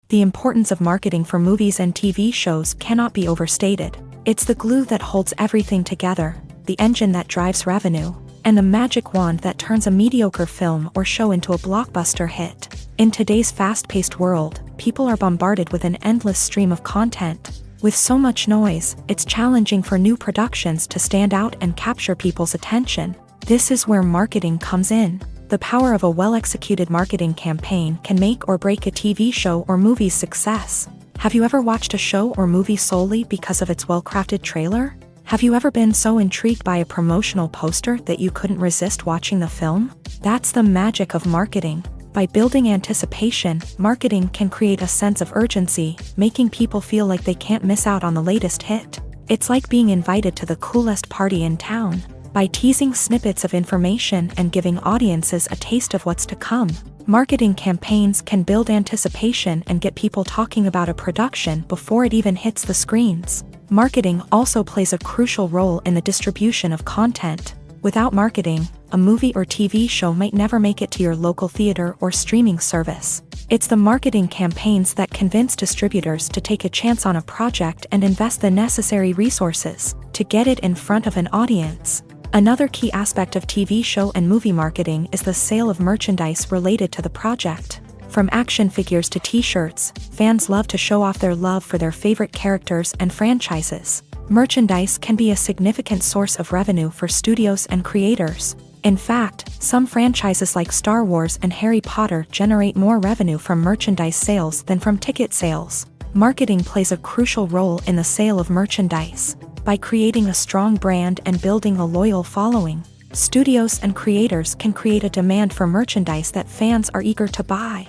The importance of marketing for movies and TV shows cannot be overstated. It's the glue that holds everything together, the engine that drives revenue, and the magic wand that turns a mediocre film or show into a blockbuster hit. In today's fast-paced world, people are bombarded with an endless stream of content. With so much noise, it's challenging for new productions to stand out and capture people's attention. This is where marketing comes in. The power of a well-executed marketing campaign can make or break a TV show or movie's success. Have you ever watched a show or movie solely because of its well-crafted trailer? Have you ever been so intrigued by a promotional poster that you couldn't resist watching the film? That's the magic of marketing. By building anticipation, marketing can create a sense of urgency, making people feel like they can't miss out on the latest hit. It's like being invited to the coolest party in town. by teasing snippets of information and giving audiences a taste of what's to come. Marketing campaigns can build anticipation and get people talking about a production before it even hits the screens. Marketing also plays a crucial role in the distribution of content. Without marketing, a movie or TV show might never make it to your local theater or streaming service. It's the marketing campaigns that convince distributors to take a chance on a project and invest the necessary resources to get it in front of an audience. Another key aspect of TV show and movie marketing is the sale of merchandise related to the project. From action figures to t-shirts, fans love to show off their love for their favorite characters and franchises. Merchandise can be a significant source of revenue for studios and creators. In fact, some franchises like Star Wars and Harry Potter generate more revenue from merchandise sales than from ticket sales. Marketing plays a crucial role in the sale of merchandise. By creating a strong brand and building a loyal following, studios and creators can create a demand for merchandise that fans are eager to buy.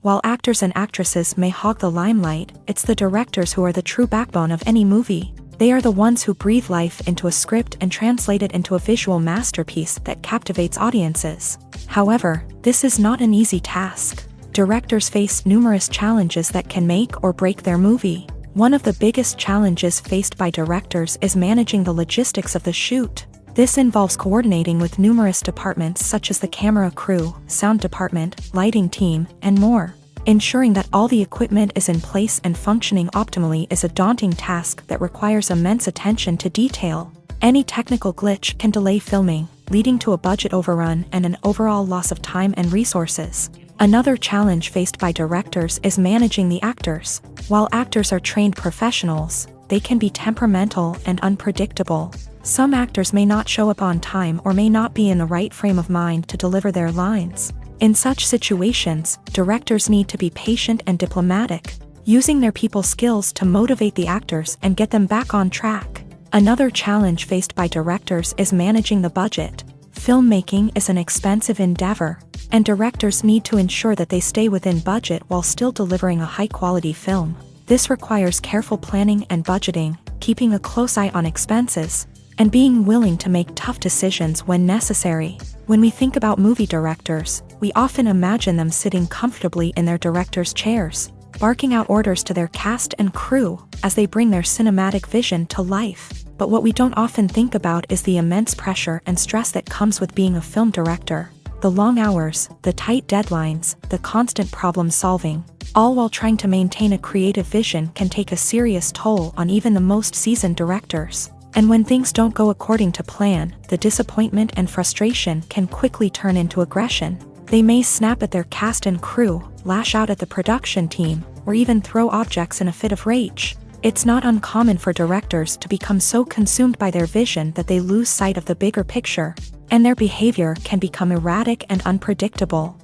While actors and actresses may hog the limelight, it's the directors who are the true backbone of any movie. They are the ones who breathe life into a script and translate it into a visual masterpiece that captivates audiences. However, this is not an easy task. Directors face numerous challenges that can make or break their movie. One of the biggest challenges faced by directors is managing the logistics of the shoot. This involves coordinating with numerous departments such as the camera crew, sound department, lighting team, and more. Ensuring that all the equipment is in place and functioning optimally is a daunting task that requires immense attention to detail. Any technical glitch can delay filming, leading to a budget overrun and an overall loss of time and resources. Another challenge faced by directors is managing the actors. While actors are trained professionals, they can be temperamental and unpredictable. Some actors may not show up on time or may not be in the right frame of mind to deliver their lines. In such situations, directors need to be patient and diplomatic, using their people skills to motivate the actors and get them back on track. Another challenge faced by directors is managing the budget. Filmmaking is an expensive endeavor, and directors need to ensure that they stay within budget while still delivering a high-quality film. This requires careful planning and budgeting, keeping a close eye on expenses, and being willing to make tough decisions when necessary. When we think about movie directors, we often imagine them sitting comfortably in their director's chairs, barking out orders to their cast and crew as they bring their cinematic vision to life. But what we don't often think about is the immense pressure and stress that comes with being a film director. The long hours, the tight deadlines, the constant problem solving, all while trying to maintain a creative vision can take a serious toll on even the most seasoned directors. And when things don't go according to plan, the disappointment and frustration can quickly turn into aggression. They may snap at their cast and crew, lash out at the production team, or even throw objects in a fit of rage. It's not uncommon for directors to become so consumed by their vision that they lose sight of the bigger picture, and their behavior can become erratic and unpredictable.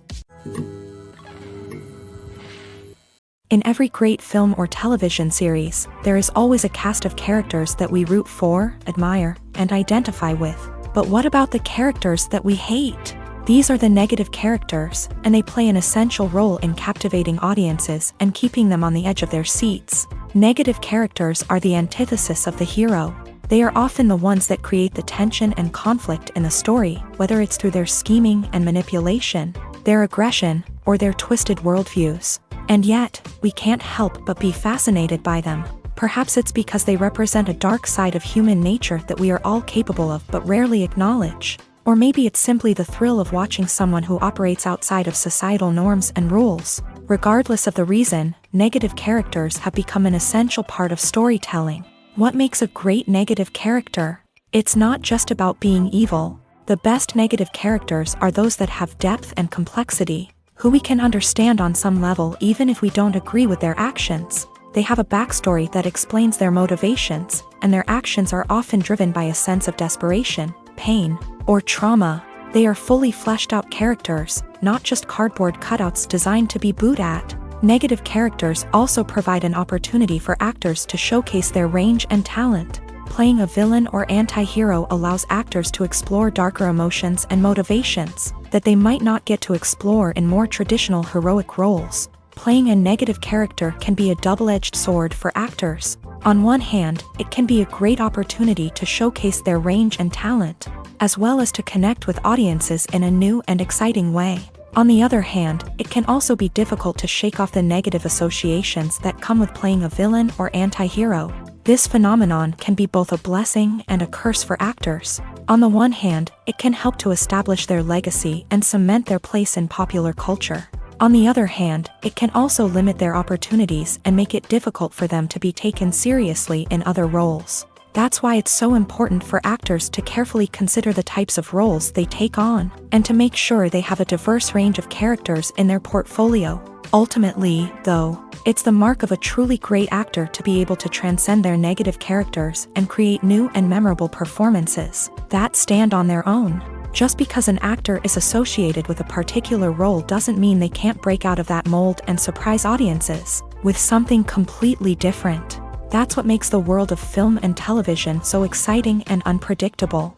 In every great film or television series, there is always a cast of characters that we root for, admire, and identify with. But what about the characters that we hate? These are the negative characters, and they play an essential role in captivating audiences and keeping them on the edge of their seats. Negative characters are the antithesis of the hero. They are often the ones that create the tension and conflict in the story, whether it's through their scheming and manipulation, their aggression, or their twisted worldviews. And yet, we can't help but be fascinated by them. Perhaps it's because they represent a dark side of human nature that we are all capable of but rarely acknowledge. Or maybe it's simply the thrill of watching someone who operates outside of societal norms and rules. Regardless of the reason, negative characters have become an essential part of storytelling. What makes a great negative character? It's not just about being evil. The best negative characters are those that have depth and complexity, who we can understand on some level even if we don't agree with their actions. They have a backstory that explains their motivations, and their actions are often driven by a sense of desperation, pain, or trauma. They are fully fleshed out characters, not just cardboard cutouts designed to be booed at. Negative characters also provide an opportunity for actors to showcase their range and talent. Playing a villain or anti-hero allows actors to explore darker emotions and motivations that they might not get to explore in more traditional heroic roles. Playing a negative character can be a double-edged sword for actors. On one hand, it can be a great opportunity to showcase their range and talent, as well as to connect with audiences in a new and exciting way. On the other hand, it can also be difficult to shake off the negative associations that come with playing a villain or anti-hero. This phenomenon can be both a blessing and a curse for actors. On the one hand, it can help to establish their legacy and cement their place in popular culture. On the other hand, it can also limit their opportunities and make it difficult for them to be taken seriously in other roles. That's why it's so important for actors to carefully consider the types of roles they take on, and to make sure they have a diverse range of characters in their portfolio. Ultimately, though, it's the mark of a truly great actor to be able to transcend their negative characters and create new and memorable performances that stand on their own. Just because an actor is associated with a particular role doesn't mean they can't break out of that mold and surprise audiences with something completely different. That's what makes the world of film and television so exciting and unpredictable.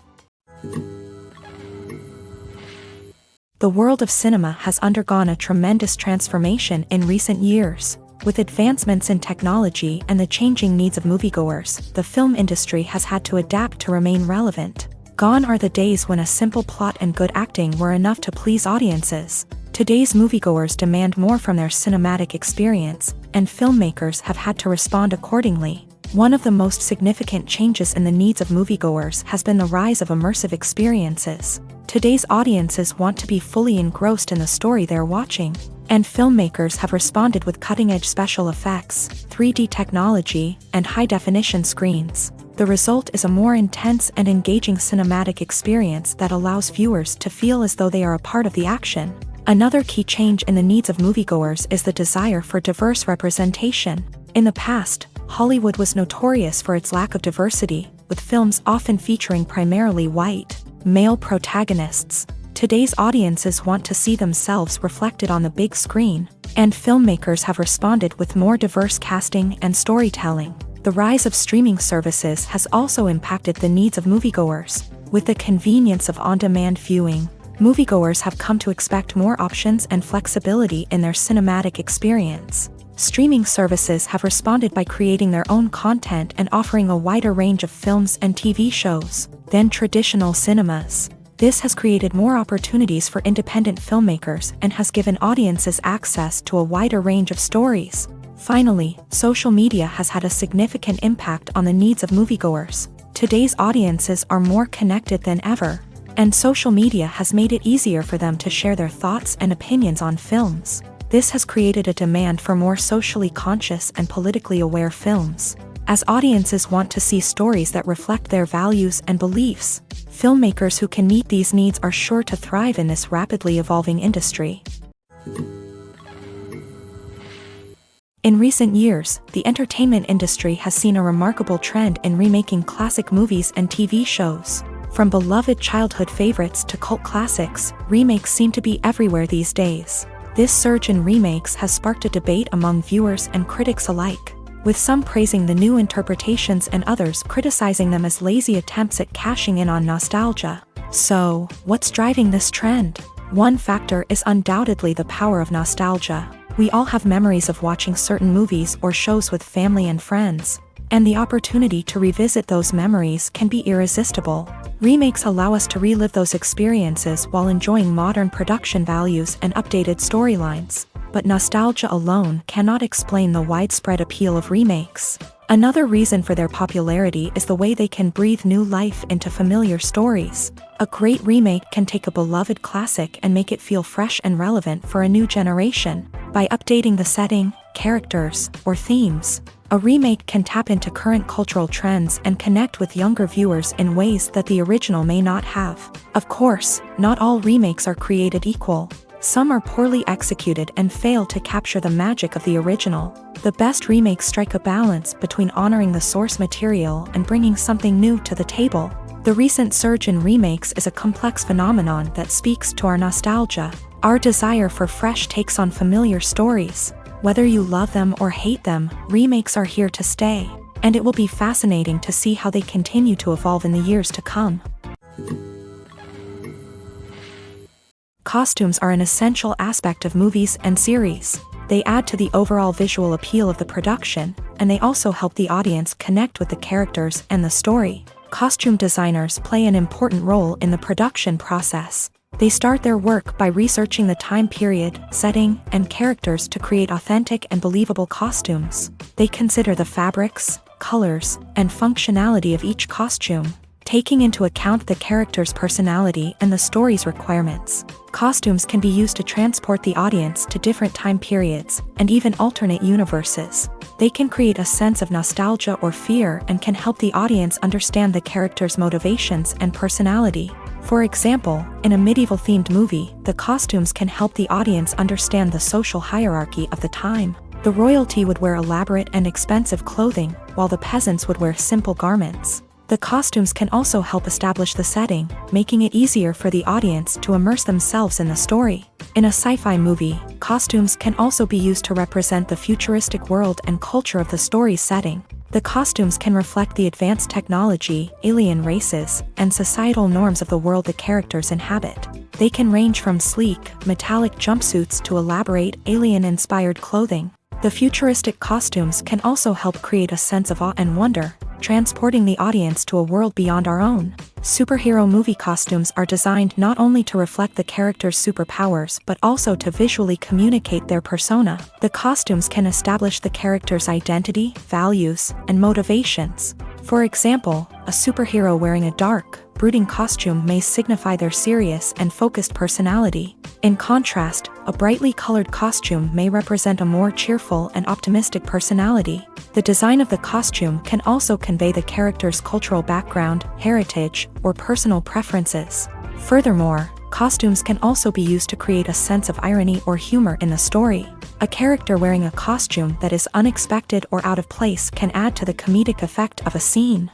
The world of cinema has undergone a tremendous transformation in recent years. With advancements in technology and the changing needs of moviegoers, the film industry has had to adapt to remain relevant. Gone are the days when a simple plot and good acting were enough to please audiences. Today's moviegoers demand more from their cinematic experience, and filmmakers have had to respond accordingly. One of the most significant changes in the needs of moviegoers has been the rise of immersive experiences. Today's audiences want to be fully engrossed in the story they're watching, and filmmakers have responded with cutting-edge special effects, 3D technology, and high-definition screens. The result is a more intense and engaging cinematic experience that allows viewers to feel as though they are a part of the action. Another key change in the needs of moviegoers is the desire for diverse representation. In the past, Hollywood was notorious for its lack of diversity, with films often featuring primarily white, male protagonists. Today's audiences want to see themselves reflected on the big screen, and filmmakers have responded with more diverse casting and storytelling. The rise of streaming services has also impacted the needs of moviegoers. With the convenience of on-demand viewing, moviegoers have come to expect more options and flexibility in their cinematic experience. Streaming services have responded by creating their own content and offering a wider range of films and TV shows than traditional cinemas. This has created more opportunities for independent filmmakers and has given audiences access to a wider range of stories. Finally, social media has had a significant impact on the needs of moviegoers. Today's audiences are more connected than ever, and social media has made it easier for them to share their thoughts and opinions on films. This has created a demand for more socially conscious and politically aware films. As audiences want to see stories that reflect their values and beliefs, filmmakers who can meet these needs are sure to thrive in this rapidly evolving industry. In recent years, the entertainment industry has seen a remarkable trend in remaking classic movies and TV shows. From beloved childhood favorites to cult classics, remakes seem to be everywhere these days. This surge in remakes has sparked a debate among viewers and critics alike, with some praising the new interpretations and others criticizing them as lazy attempts at cashing in on nostalgia. So, what's driving this trend? One factor is undoubtedly the power of nostalgia. We all have memories of watching certain movies or shows with family and friends, and the opportunity to revisit those memories can be irresistible. Remakes allow us to relive those experiences while enjoying modern production values and updated storylines. But nostalgia alone cannot explain the widespread appeal of remakes. Another reason for their popularity is the way they can breathe new life into familiar stories. A great remake can take a beloved classic and make it feel fresh and relevant for a new generation. By updating the setting, characters, or themes, a remake can tap into current cultural trends and connect with younger viewers in ways that the original may not have. Of course, not all remakes are created equal. Some are poorly executed and fail to capture the magic of the original. The best remakes strike a balance between honoring the source material and bringing something new to the table. The recent surge in remakes is a complex phenomenon that speaks to our nostalgia, our desire for fresh takes on familiar stories. Whether you love them or hate them, remakes are here to stay, and it will be fascinating to see how they continue to evolve in the years to come. Costumes are an essential aspect of movies and series. They add to the overall visual appeal of the production, and they also help the audience connect with the characters and the story. Costume designers play an important role in the production process. They start their work by researching the time period, setting, and characters to create authentic and believable costumes. They consider the fabrics, colors, and functionality of each costume, taking into account the character's personality and the story's requirements. Costumes can be used to transport the audience to different time periods and even alternate universes. They can create a sense of nostalgia or fear and can help the audience understand the character's motivations and personality. For example, in a medieval-themed movie, the costumes can help the audience understand the social hierarchy of the time. The royalty would wear elaborate and expensive clothing, while the peasants would wear simple garments. The costumes can also help establish the setting, making it easier for the audience to immerse themselves in the story. In a sci-fi movie, costumes can also be used to represent the futuristic world and culture of the story's setting. The costumes can reflect the advanced technology, alien races, and societal norms of the world the characters inhabit. They can range from sleek, metallic jumpsuits to elaborate, alien-inspired clothing. The futuristic costumes can also help create a sense of awe and wonder, transporting the audience to a world beyond our own. Superhero movie costumes are designed not only to reflect the character's superpowers but also to visually communicate their persona. The costumes can establish the character's identity, values, and motivations. For example, a superhero wearing a dark, brooding costume may signify their serious and focused personality. In contrast, a brightly colored costume may represent a more cheerful and optimistic personality. The design of the costume can also convey the character's cultural background, heritage, or personal preferences. Furthermore, costumes can also be used to create a sense of irony or humor in the story. A character wearing a costume that is unexpected or out of place can add to the comedic effect of a scene.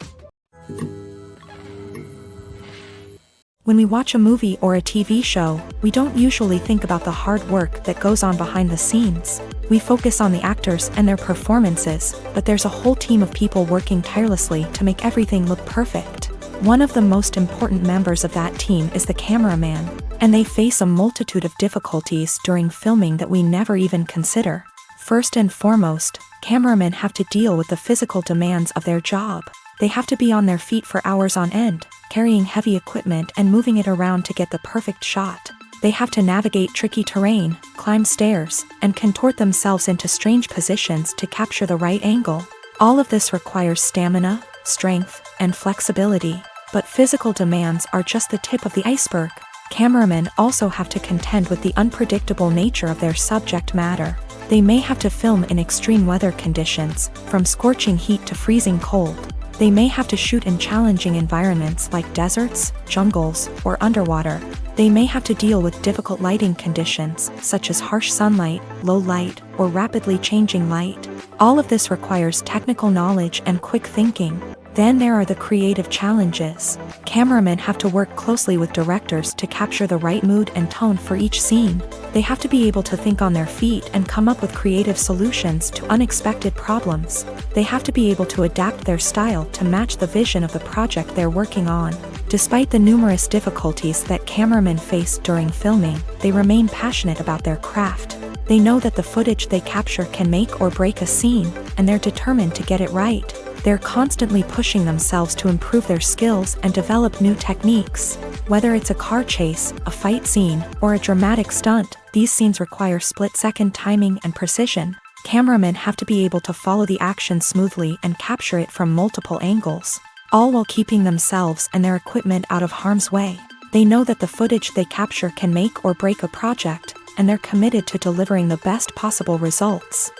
When we watch a movie or a TV show, we don't usually think about the hard work that goes on behind the scenes. We focus on the actors and their performances, but there's a whole team of people working tirelessly to make everything look perfect. One of the most important members of that team is the cameraman, and they face a multitude of difficulties during filming that we never even consider. First and foremost, cameramen have to deal with the physical demands of their job. They have to be on their feet for hours on end, carrying heavy equipment and moving it around to get the perfect shot. They have to navigate tricky terrain, climb stairs, and contort themselves into strange positions to capture the right angle. All of this requires stamina, strength, and flexibility. But physical demands are just the tip of the iceberg. Cameramen also have to contend with the unpredictable nature of their subject matter. They may have to film in extreme weather conditions, from scorching heat to freezing cold. They may have to shoot in challenging environments like deserts, jungles, or underwater. They may have to deal with difficult lighting conditions, such as harsh sunlight, low light, or rapidly changing light. All of this requires technical knowledge and quick thinking. Then there are the creative challenges. Cameramen have to work closely with directors to capture the right mood and tone for each scene. They have to be able to think on their feet and come up with creative solutions to unexpected problems. They have to be able to adapt their style to match the vision of the project they're working on. Despite the numerous difficulties that cameramen face during filming, they remain passionate about their craft. They know that the footage they capture can make or break a scene, and they're determined to get it right. They're constantly pushing themselves to improve their skills and develop new techniques. Whether it's a car chase, a fight scene, or a dramatic stunt, these scenes require split-second timing and precision. Cameramen have to be able to follow the action smoothly and capture it from multiple angles, all while keeping themselves and their equipment out of harm's way. They know that the footage they capture can make or break a project, and they're committed to delivering the best possible results.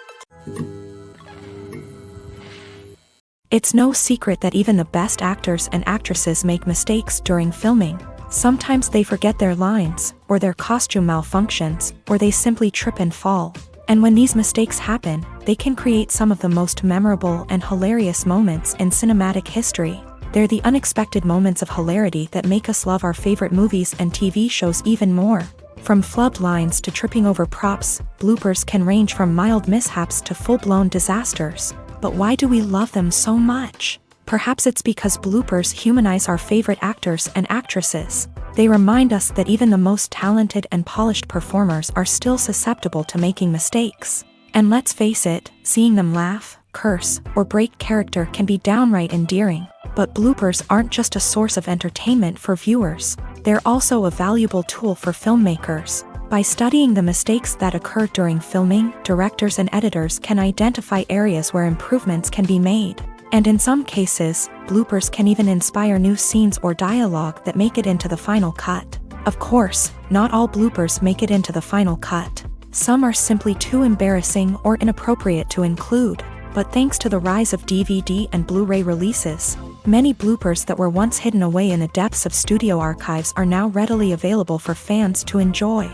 It's no secret that even the best actors and actresses make mistakes during filming. Sometimes they forget their lines, or their costume malfunctions, or they simply trip and fall. And when these mistakes happen, they can create some of the most memorable and hilarious moments in cinematic history. They're the unexpected moments of hilarity that make us love our favorite movies and TV shows even more. From flubbed lines to tripping over props, bloopers can range from mild mishaps to full-blown disasters. But why do we love them so much? Perhaps it's because bloopers humanize our favorite actors and actresses. They remind us that even the most talented and polished performers are still susceptible to making mistakes. And let's face it, seeing them laugh, curse, or break character can be downright endearing. But bloopers aren't just a source of entertainment for viewers. They're also a valuable tool for filmmakers. By studying the mistakes that occur during filming, directors and editors can identify areas where improvements can be made. And in some cases, bloopers can even inspire new scenes or dialogue that make it into the final cut. Of course, not all bloopers make it into the final cut. Some are simply too embarrassing or inappropriate to include. But thanks to the rise of DVD and Blu-ray releases, many bloopers that were once hidden away in the depths of studio archives are now readily available for fans to enjoy.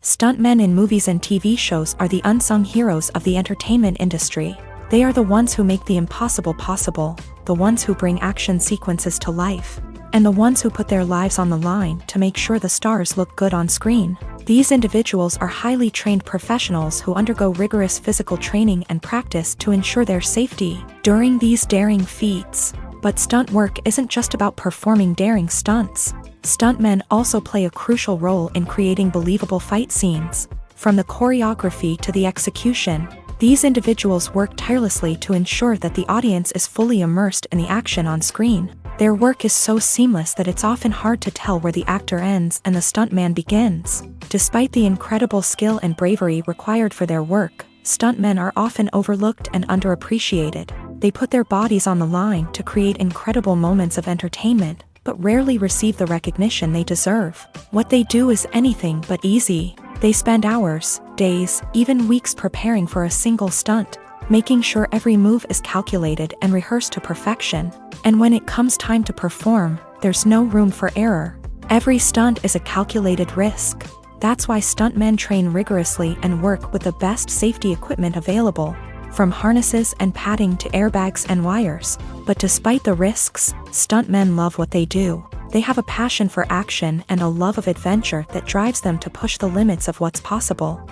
Stuntmen in movies and TV shows are the unsung heroes of the entertainment industry. They are the ones who make the impossible possible, the ones who bring action sequences to life, and the ones who put their lives on the line to make sure the stars look good on screen. These individuals are highly trained professionals who undergo rigorous physical training and practice to ensure their safety during these daring feats. But stunt work isn't just about performing daring stunts. Stuntmen also play a crucial role in creating believable fight scenes. From the choreography to the execution, these individuals work tirelessly to ensure that the audience is fully immersed in the action on screen. Their work is so seamless that it's often hard to tell where the actor ends and the stuntman begins. Despite the incredible skill and bravery required for their work, stuntmen are often overlooked and underappreciated. They put their bodies on the line to create incredible moments of entertainment, but rarely receive the recognition they deserve. What they do is anything but easy. They spend hours, days, even weeks preparing for a single stunt, making sure every move is calculated and rehearsed to perfection. And when it comes time to perform, there's no room for error. Every stunt is a calculated risk. That's why stuntmen train rigorously and work with the best safety equipment available, from harnesses and padding to airbags and wires. But despite the risks, stuntmen love what they do. They have a passion for action and a love of adventure that drives them to push the limits of what's possible.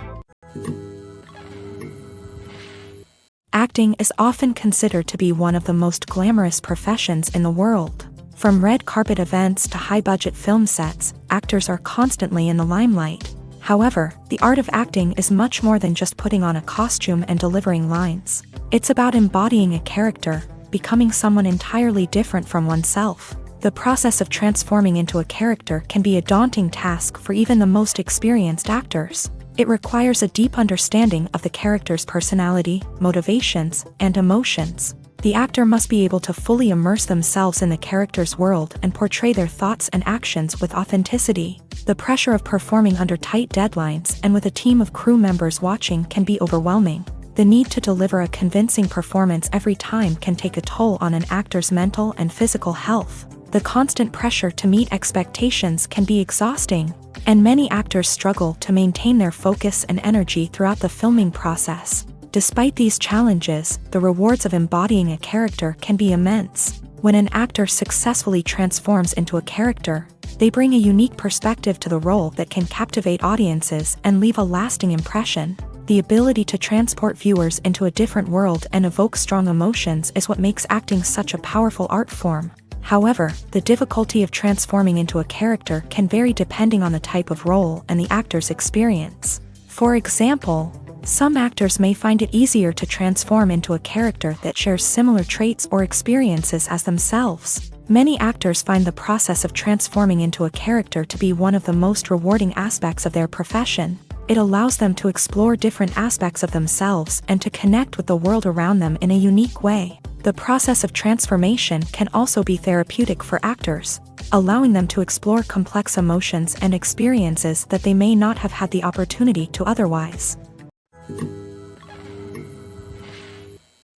Acting is often considered to be one of the most glamorous professions in the world. From red carpet events to high-budget film sets, actors are constantly in the limelight. However, the art of acting is much more than just putting on a costume and delivering lines. It's about embodying a character, becoming someone entirely different from oneself. The process of transforming into a character can be a daunting task for even the most experienced actors. It requires a deep understanding of the character's personality, motivations, and emotions. The actor must be able to fully immerse themselves in the character's world and portray their thoughts and actions with authenticity. The pressure of performing under tight deadlines and with a team of crew members watching can be overwhelming. The need to deliver a convincing performance every time can take a toll on an actor's mental and physical health. The constant pressure to meet expectations can be exhausting, and many actors struggle to maintain their focus and energy throughout the filming process. Despite these challenges, the rewards of embodying a character can be immense. When an actor successfully transforms into a character, they bring a unique perspective to the role that can captivate audiences and leave a lasting impression. The ability to transport viewers into a different world and evoke strong emotions is what makes acting such a powerful art form. However, the difficulty of transforming into a character can vary depending on the type of role and the actor's experience. For example, some actors may find it easier to transform into a character that shares similar traits or experiences as themselves. Many actors find the process of transforming into a character to be one of the most rewarding aspects of their profession. It allows them to explore different aspects of themselves and to connect with the world around them in a unique way. The process of transformation can also be therapeutic for actors, allowing them to explore complex emotions and experiences that they may not have had the opportunity to otherwise.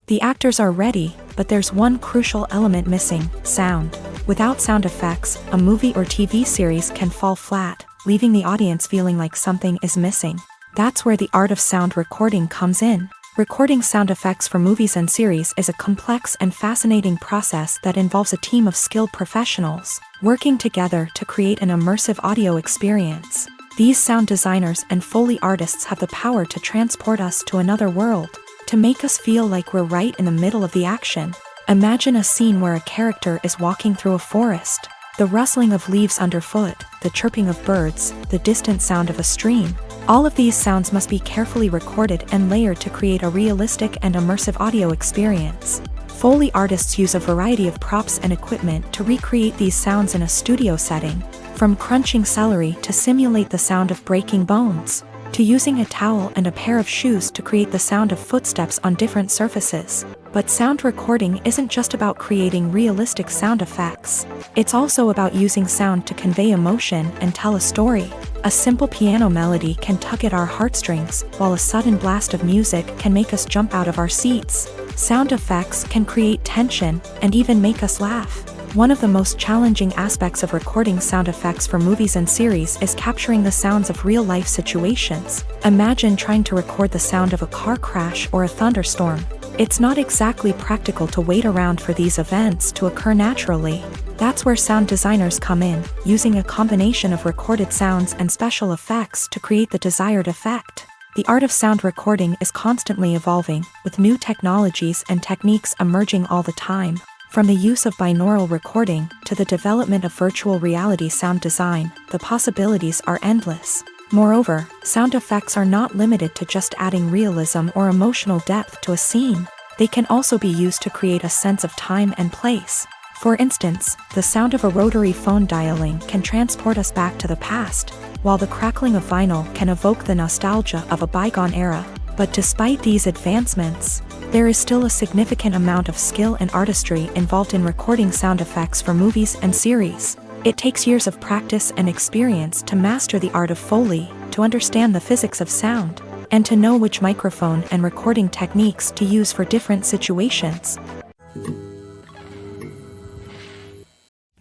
The actors are ready, but there's one crucial element missing: sound. Without sound effects, a movie or TV series can fall flat, leaving the audience feeling like something is missing. That's where the art of sound recording comes in. Recording sound effects for movies and series is a complex and fascinating process that involves a team of skilled professionals working together to create an immersive audio experience. These sound designers and Foley artists have the power to transport us to another world. to make us feel like we're right in the middle of the action. Imagine a scene where a character is walking through a forest. The rustling of leaves underfoot, the chirping of birds, the distant sound of a stream. All of these sounds must be carefully recorded and layered to create a realistic and immersive audio experience. Foley artists use a variety of props and equipment to recreate these sounds in a studio setting, from crunching celery to simulate the sound of breaking bones, to using a towel and a pair of shoes to create the sound of footsteps on different surfaces. But sound recording isn't just about creating realistic sound effects. It's also about using sound to convey emotion and tell a story. A simple piano melody can tug at our heartstrings, while a sudden blast of music can make us jump out of our seats. Sound effects can create tension and even make us laugh. One of the most challenging aspects of recording sound effects for movies and series is capturing the sounds of real-life situations. Imagine trying to record the sound of a car crash or a thunderstorm. It's not exactly practical to wait around for these events to occur naturally. That's where sound designers come in, using a combination of recorded sounds and special effects to create the desired effect. The art of sound recording is constantly evolving, with new technologies and techniques emerging all the time. From the use of binaural recording to the development of virtual reality sound design, the possibilities are endless. Moreover, sound effects are not limited to just adding realism or emotional depth to a scene. They can also be used to create a sense of time and place. For instance, the sound of a rotary phone dialing can transport us back to the past, while the crackling of vinyl can evoke the nostalgia of a bygone era. But despite these advancements, there is still a significant amount of skill and artistry involved in recording sound effects for movies and series. It takes years of practice and experience to master the art of Foley, to understand the physics of sound, and to know which microphone and recording techniques to use for different situations.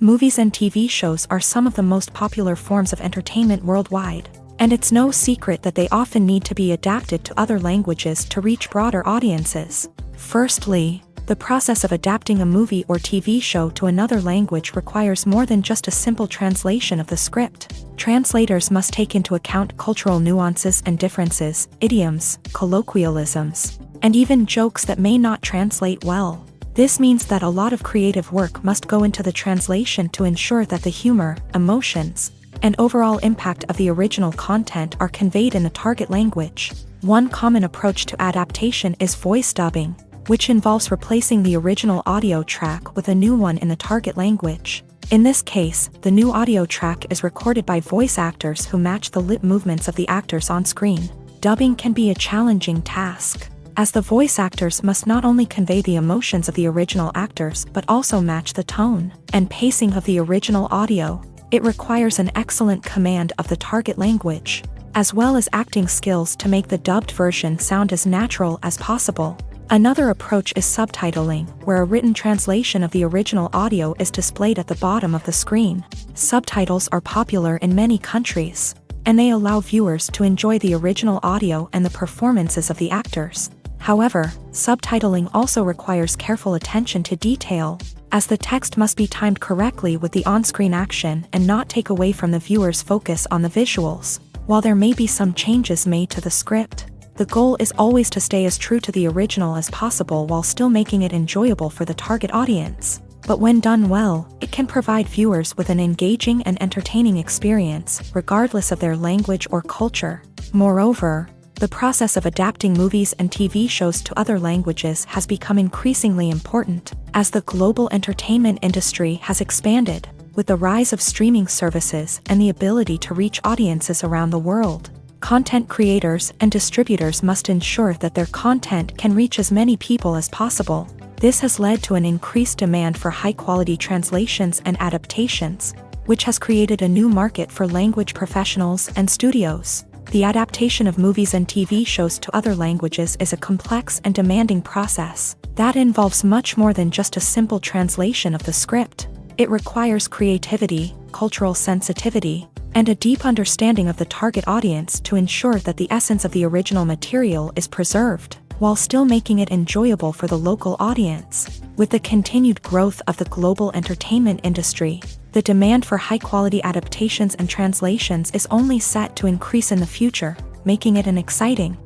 Movies and TV shows are some of the most popular forms of entertainment worldwide, and it's no secret that they often need to be adapted to other languages to reach broader audiences. Firstly, the process of adapting a movie or TV show to another language requires more than just a simple translation of the script. Translators must take into account cultural nuances and differences, idioms, colloquialisms, and even jokes that may not translate well. This means that a lot of creative work must go into the translation to ensure that the humor, emotions, and overall impact of the original content are conveyed in the target language. One common approach to adaptation is voice dubbing, which involves replacing the original audio track with a new one in the target language. In this case, the new audio track is recorded by voice actors who match the lip movements of the actors on screen. Dubbing can be a challenging task, as the voice actors must not only convey the emotions of the original actors but also match the tone and pacing of the original audio. It requires an excellent command of the target language, as well as acting skills to make the dubbed version sound as natural as possible. Another approach is subtitling, where a written translation of the original audio is displayed at the bottom of the screen. Subtitles are popular in many countries, and they allow viewers to enjoy the original audio and the performances of the actors. However, subtitling also requires careful attention to detail, as the text must be timed correctly with the on-screen action and not take away from the viewer's focus on the visuals. While there may be some changes made to the script, the goal is always to stay as true to the original as possible while still making it enjoyable for the target audience. But when done well, it can provide viewers with an engaging and entertaining experience, regardless of their language or culture. Moreover, the process of adapting movies and TV shows to other languages has become increasingly important, as the global entertainment industry has expanded, with the rise of streaming services and the ability to reach audiences around the world. Content creators and distributors must ensure that their content can reach as many people as possible. This has led to an increased demand for high-quality translations and adaptations, which has created a new market for language professionals and studios. The adaptation of movies and TV shows to other languages is a complex and demanding process that involves much more than just a simple translation of the script. It requires creativity, cultural sensitivity, and a deep understanding of the target audience to ensure that the essence of the original material is preserved, while still making it enjoyable for the local audience. With the continued growth of the global entertainment industry, the demand for high-quality adaptations and translations is only set to increase in the future, making it an exciting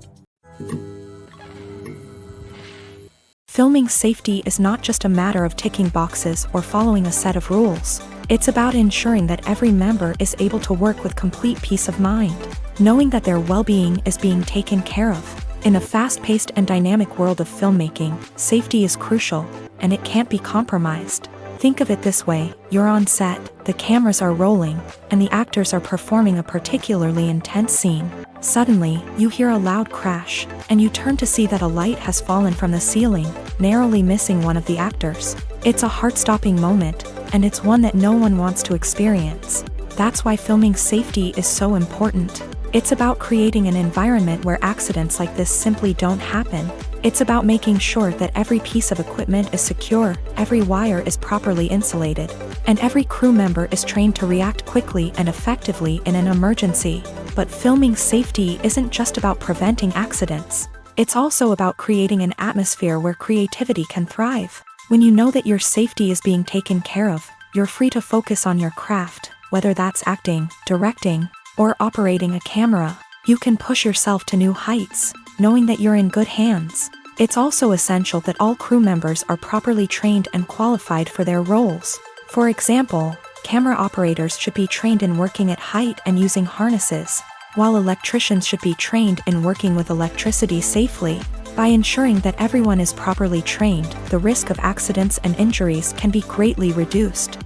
Filming safety is not just a matter of ticking boxes or following a set of rules. It's about ensuring that every member is able to work with complete peace of mind, knowing that their well-being is being taken care of. In a fast-paced and dynamic world of filmmaking, safety is crucial, and it can't be compromised. Think of it this way: you're on set, the cameras are rolling, and the actors are performing a particularly intense scene. Suddenly, you hear a loud crash, and you turn to see that a light has fallen from the ceiling, narrowly missing one of the actors. It's a heart-stopping moment, and it's one that no one wants to experience. That's why filming safety is so important. It's about creating an environment where accidents like this simply don't happen. It's about making sure that every piece of equipment is secure, every wire is properly insulated, and every crew member is trained to react quickly and effectively in an emergency. But filming safety isn't just about preventing accidents. It's also about creating an atmosphere where creativity can thrive. When you know that your safety is being taken care of, you're free to focus on your craft, whether that's acting, directing, or operating a camera. You can push yourself to new heights, knowing that you're in good hands. It's also essential that all crew members are properly trained and qualified for their roles. For example, camera operators should be trained in working at height and using harnesses, while electricians should be trained in working with electricity safely. By ensuring that everyone is properly trained, the risk of accidents and injuries can be greatly reduced.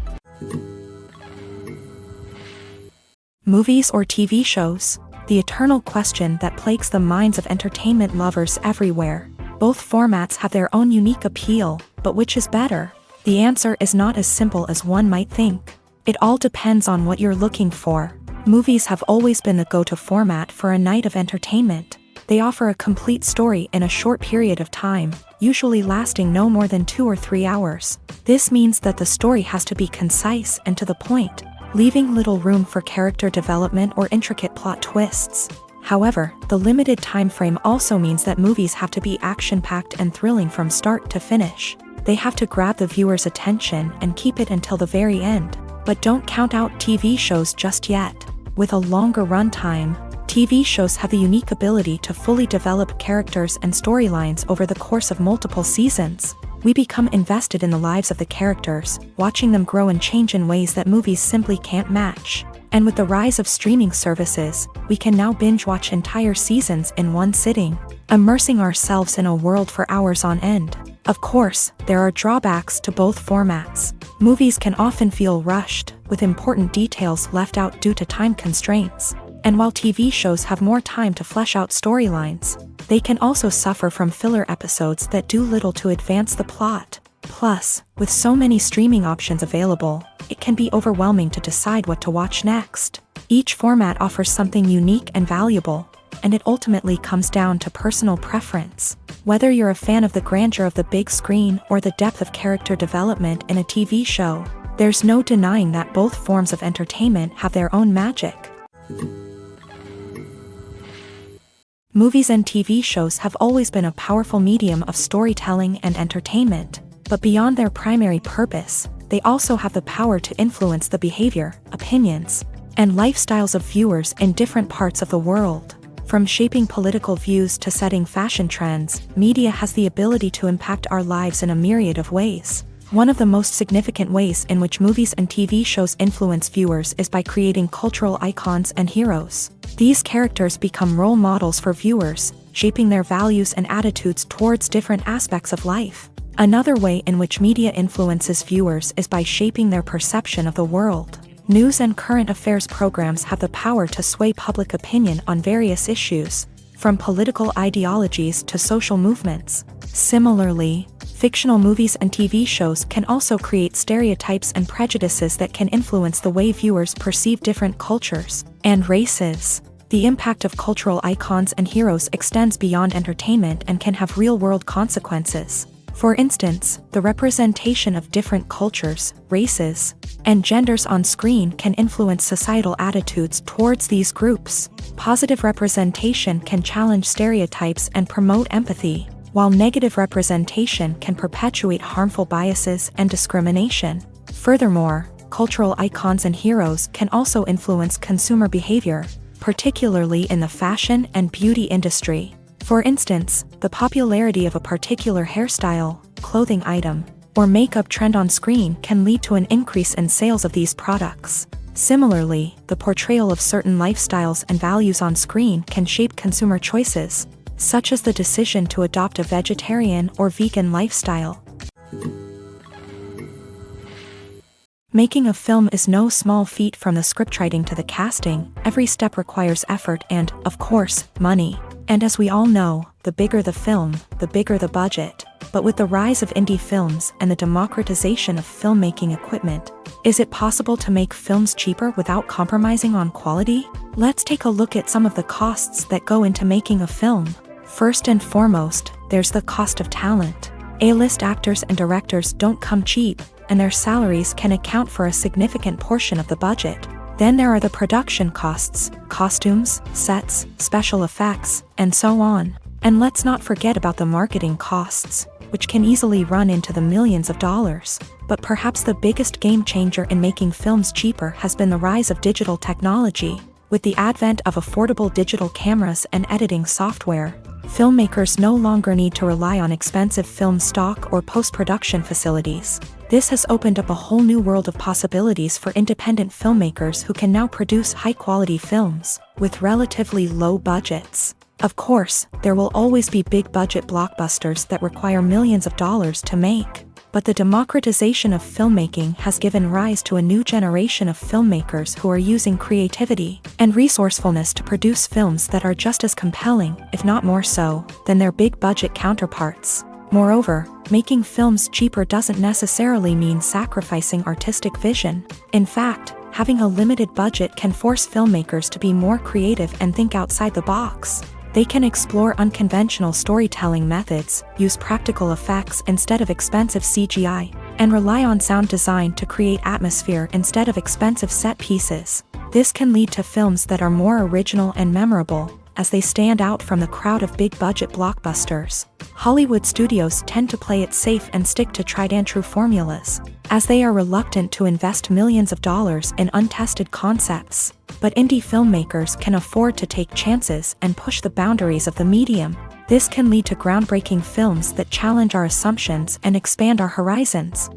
Movies or TV shows? The eternal question that plagues the minds of entertainment lovers everywhere. Both formats have their own unique appeal, but which is better? The answer is not as simple as one might think. It all depends on what you're looking for. Movies have always been the go-to format for a night of entertainment. They offer a complete story in a short period of time, usually lasting no more than 2 or 3 hours. This means that the story has to be concise and to the point, leaving little room for character development or intricate plot twists. However, the limited time frame also means that movies have to be action-packed and thrilling from start to finish. They have to grab the viewer's attention and keep it until the very end. But don't count out TV shows just yet. With a longer runtime, TV shows have the unique ability to fully develop characters and storylines over the course of multiple seasons. We become invested in the lives of the characters, watching them grow and change in ways that movies simply can't match. And with the rise of streaming services, we can now binge-watch entire seasons in one sitting, immersing ourselves in a world for hours on end. Of course, there are drawbacks to both formats. Movies can often feel rushed, with important details left out due to time constraints. And while TV shows have more time to flesh out storylines, they can also suffer from filler episodes that do little to advance the plot. Plus, with so many streaming options available, it can be overwhelming to decide what to watch next. Each format offers something unique and valuable, and it ultimately comes down to personal preference. Whether you're a fan of the grandeur of the big screen or the depth of character development in a TV show, there's no denying that both forms of entertainment have their own magic. Movies and TV shows have always been a powerful medium of storytelling and entertainment, but beyond their primary purpose, they also have the power to influence the behavior, opinions, and lifestyles of viewers in different parts of the world. From shaping political views to setting fashion trends, media has the ability to impact our lives in a myriad of ways. One of the most significant ways in which movies and TV shows influence viewers is by creating cultural icons and heroes. These characters become role models for viewers, shaping their values and attitudes towards different aspects of life. Another way in which media influences viewers is by shaping their perception of the world. News and current affairs programs have the power to sway public opinion on various issues, from political ideologies to social movements. Similarly, fictional movies and TV shows can also create stereotypes and prejudices that can influence the way viewers perceive different cultures and races. The impact of cultural icons and heroes extends beyond entertainment and can have real-world consequences. For instance, the representation of different cultures, races, and genders on screen can influence societal attitudes towards these groups. Positive representation can challenge stereotypes and promote empathy, while negative representation can perpetuate harmful biases and discrimination. Furthermore, cultural icons and heroes can also influence consumer behavior, particularly in the fashion and beauty industry. For instance, the popularity of a particular hairstyle, clothing item, or makeup trend on screen can lead to an increase in sales of these products. Similarly, the portrayal of certain lifestyles and values on screen can shape consumer choices, such as the decision to adopt a vegetarian or vegan lifestyle. Making a film is no small feat. From the scriptwriting to the casting, every step requires effort and, of course, money. And as we all know, the bigger the film, the bigger the budget. But with the rise of indie films and the democratization of filmmaking equipment, is it possible to make films cheaper without compromising on quality? Let's take a look at some of the costs that go into making a film. First and foremost, there's the cost of talent. A-list actors and directors don't come cheap, and their salaries can account for a significant portion of the budget. Then there are the production costs, costumes, sets, special effects, and so on. And let's not forget about the marketing costs, which can easily run into the millions of dollars. But perhaps the biggest game changer in making films cheaper has been the rise of digital technology. With the advent of affordable digital cameras and editing software, filmmakers no longer need to rely on expensive film stock or post-production facilities. This has opened up a whole new world of possibilities for independent filmmakers who can now produce high-quality films with relatively low budgets. Of course, there will always be big-budget blockbusters that require millions of dollars to make. But the democratization of filmmaking has given rise to a new generation of filmmakers who are using creativity and resourcefulness to produce films that are just as compelling, if not more so, than their big-budget counterparts. Moreover, making films cheaper doesn't necessarily mean sacrificing artistic vision. In fact, having a limited budget can force filmmakers to be more creative and think outside the box. They can explore unconventional storytelling methods, use practical effects instead of expensive CGI, and rely on sound design to create atmosphere instead of expensive set pieces. This can lead to films that are more original and memorable, as they stand out from the crowd of big-budget blockbusters. Hollywood studios tend to play it safe and stick to tried-and-true formulas, as they are reluctant to invest millions of dollars in untested concepts. But indie filmmakers can afford to take chances and push the boundaries of the medium. This can lead to groundbreaking films that challenge our assumptions and expand our horizons.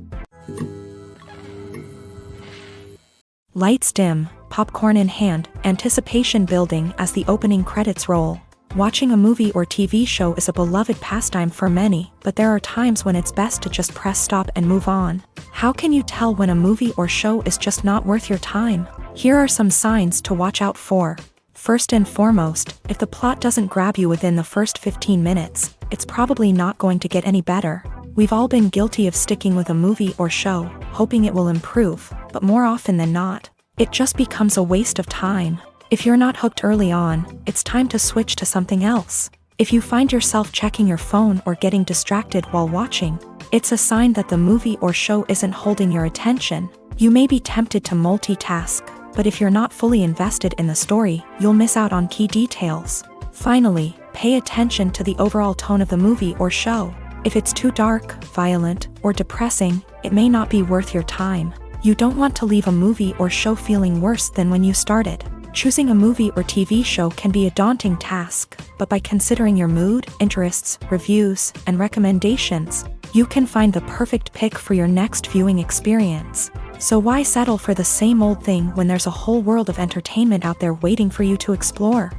Lights dim, popcorn in hand, anticipation building as the opening credits roll. Watching a movie or TV show is a beloved pastime for many, but there are times when it's best to just press stop and move on. How can you tell when a movie or show is just not worth your time? Here are some signs to watch out for. First and foremost, if the plot doesn't grab you within the first 15 minutes, it's probably not going to get any better. We've all been guilty of sticking with a movie or show, hoping it will improve, but more often than not, it just becomes a waste of time. If you're not hooked early on, it's time to switch to something else. If you find yourself checking your phone or getting distracted while watching, it's a sign that the movie or show isn't holding your attention. You may be tempted to multitask, but if you're not fully invested in the story, you'll miss out on key details. Finally, pay attention to the overall tone of the movie or show. If it's too dark, violent, or depressing, it may not be worth your time. You don't want to leave a movie or show feeling worse than when you started. Choosing a movie or TV show can be a daunting task, but by considering your mood, interests, reviews, and recommendations, you can find the perfect pick for your next viewing experience. So why settle for the same old thing when there's a whole world of entertainment out there waiting for you to explore?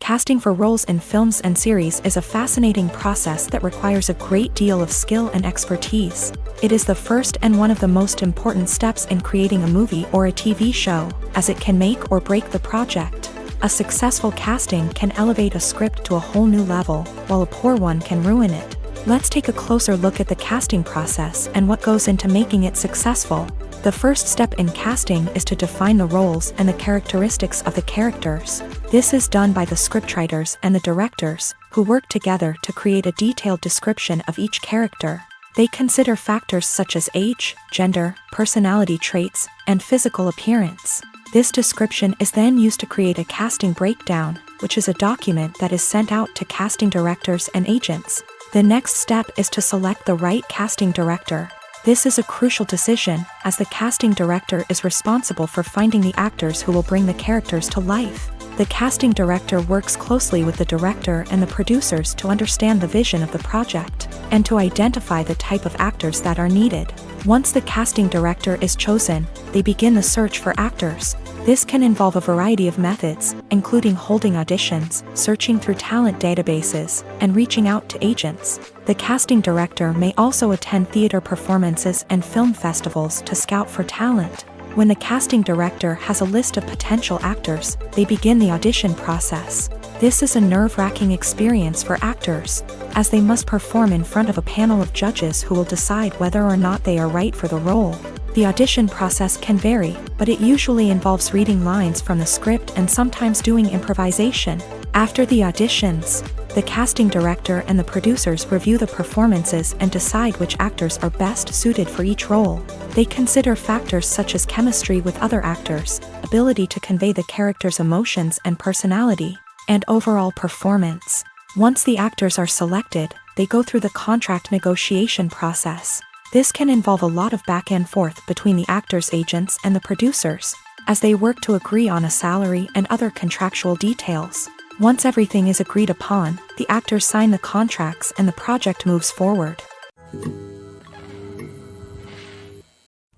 Casting for roles in films and series is a fascinating process that requires a great deal of skill and expertise. It is the first and one of the most important steps in creating a movie or a TV show, as it can make or break the project. A successful casting can elevate a script to a whole new level, while a poor one can ruin it. Let's take a closer look at the casting process and what goes into making it successful. The first step in casting is to define the roles and the characteristics of the characters. This is done by the scriptwriters and the directors, who work together to create a detailed description of each character. They consider factors such as age, gender, personality traits, and physical appearance. This description is then used to create a casting breakdown, which is a document that is sent out to casting directors and agents. The next step is to select the right casting director. This is a crucial decision, as the casting director is responsible for finding the actors who will bring the characters to life. The casting director works closely with the director and the producers to understand the vision of the project, and to identify the type of actors that are needed. Once the casting director is chosen, they begin the search for actors. This can involve a variety of methods, including holding auditions, searching through talent databases, and reaching out to agents. The casting director may also attend theater performances and film festivals to scout for talent. When the casting director has a list of potential actors, they begin the audition process. This is a nerve-wracking experience for actors, as they must perform in front of a panel of judges who will decide whether or not they are right for the role. The audition process can vary, but it usually involves reading lines from the script and sometimes doing improvisation. After the auditions, the casting director and the producers review the performances and decide which actors are best suited for each role. They consider factors such as chemistry with other actors, ability to convey the character's emotions and personality, and overall performance. Once the actors are selected, they go through the contract negotiation process. This can involve a lot of back and forth between the actors' agents and the producers, as they work to agree on a salary and other contractual details. Once everything is agreed upon, the actors sign the contracts and the project moves forward.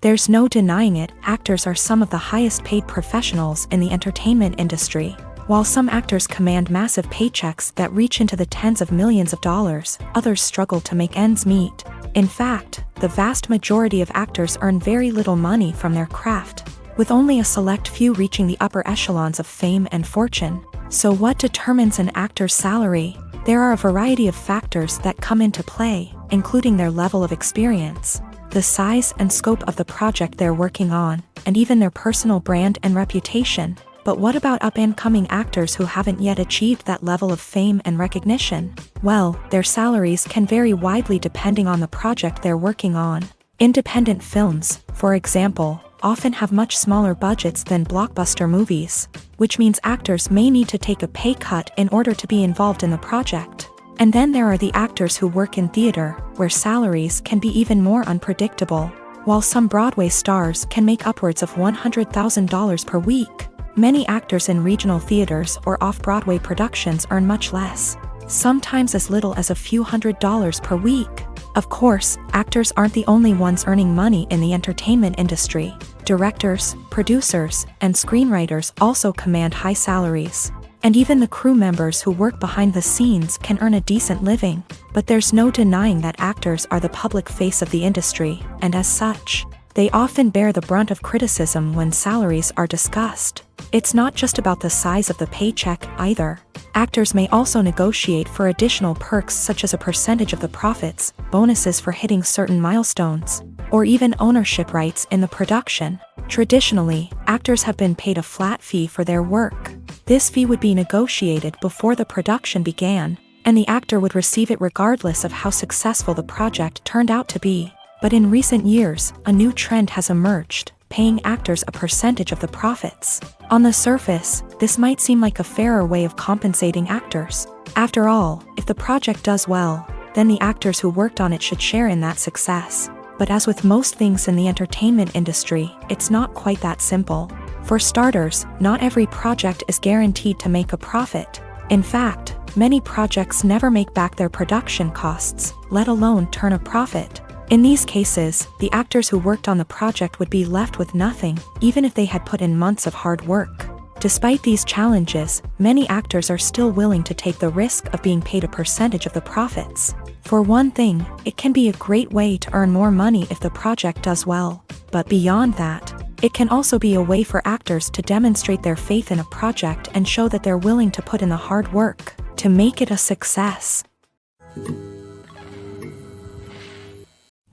There's no denying it, actors are some of the highest paid professionals in the entertainment industry. While some actors command massive paychecks that reach into the tens of millions of dollars, others struggle to make ends meet. In fact, the vast majority of actors earn very little money from their craft, with only a select few reaching the upper echelons of fame and fortune. So what determines an actor's salary? There are a variety of factors that come into play, including their level of experience, the size and scope of the project they're working on, and even their personal brand and reputation. But what about up-and-coming actors who haven't yet achieved that level of fame and recognition? Well, their salaries can vary widely depending on the project they're working on. Independent films, for example, often have much smaller budgets than blockbuster movies, which means actors may need to take a pay cut in order to be involved in the project. And then there are the actors who work in theater, where salaries can be even more unpredictable. While some Broadway stars can make upwards of $100,000 per week, many actors in regional theaters or off-Broadway productions earn much less, sometimes as little as a few $100s per week. Of course, actors aren't the only ones earning money in the entertainment industry. Directors, producers, and screenwriters also command high salaries. And even the crew members who work behind the scenes can earn a decent living. But there's no denying that actors are the public face of the industry, and as such, they often bear the brunt of criticism when salaries are discussed. It's not just about the size of the paycheck either. Actors may also negotiate for additional perks such as a percentage of the profits, bonuses for hitting certain milestones, or even ownership rights in the production. Traditionally, actors have been paid a flat fee for their work. This fee would be negotiated before the production began, and the actor would receive it regardless of how successful the project turned out to be. But in recent years, a new trend has emerged, paying actors a percentage of the profits. On the surface, this might seem like a fairer way of compensating actors. After all, if the project does well, then the actors who worked on it should share in that success. But as with most things in the entertainment industry, it's not quite that simple. For starters, not every project is guaranteed to make a profit. In fact, many projects never make back their production costs, let alone turn a profit. In these cases, the actors who worked on the project would be left with nothing, even if they had put in months of hard work. Despite these challenges, many actors are still willing to take the risk of being paid a percentage of the profits. For one thing, it can be a great way to earn more money if the project does well. But beyond that, it can also be a way for actors to demonstrate their faith in a project and show that they're willing to put in the hard work to make it a success.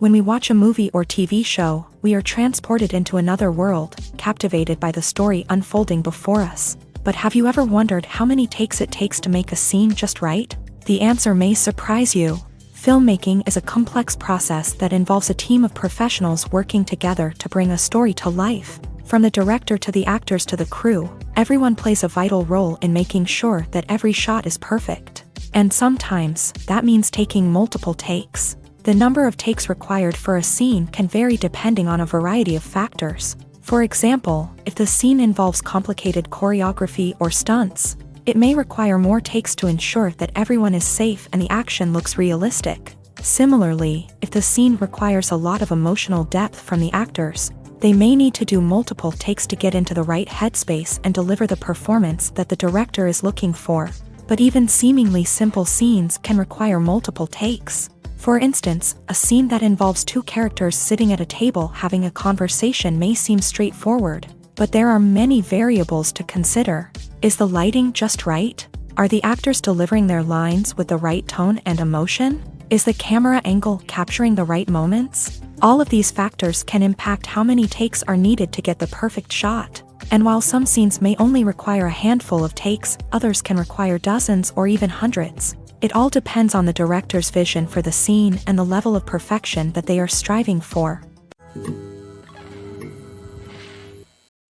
When we watch a movie or TV show, we are transported into another world, captivated by the story unfolding before us. But have you ever wondered how many takes it takes to make a scene just right? The answer may surprise you. Filmmaking is a complex process that involves a team of professionals working together to bring a story to life. From the director to the actors to the crew, everyone plays a vital role in making sure that every shot is perfect. And sometimes, that means taking multiple takes. The number of takes required for a scene can vary depending on a variety of factors. For example, if the scene involves complicated choreography or stunts, it may require more takes to ensure that everyone is safe and the action looks realistic. Similarly, if the scene requires a lot of emotional depth from the actors, they may need to do multiple takes to get into the right headspace and deliver the performance that the director is looking for. But even seemingly simple scenes can require multiple takes. For instance, a scene that involves two characters sitting at a table having a conversation may seem straightforward, but there are many variables to consider. Is the lighting just right? Are the actors delivering their lines with the right tone and emotion? Is the camera angle capturing the right moments? All of these factors can impact how many takes are needed to get the perfect shot. And while some scenes may only require a handful of takes, others can require dozens or even hundreds. It all depends on the director's vision for the scene and the level of perfection that they are striving for.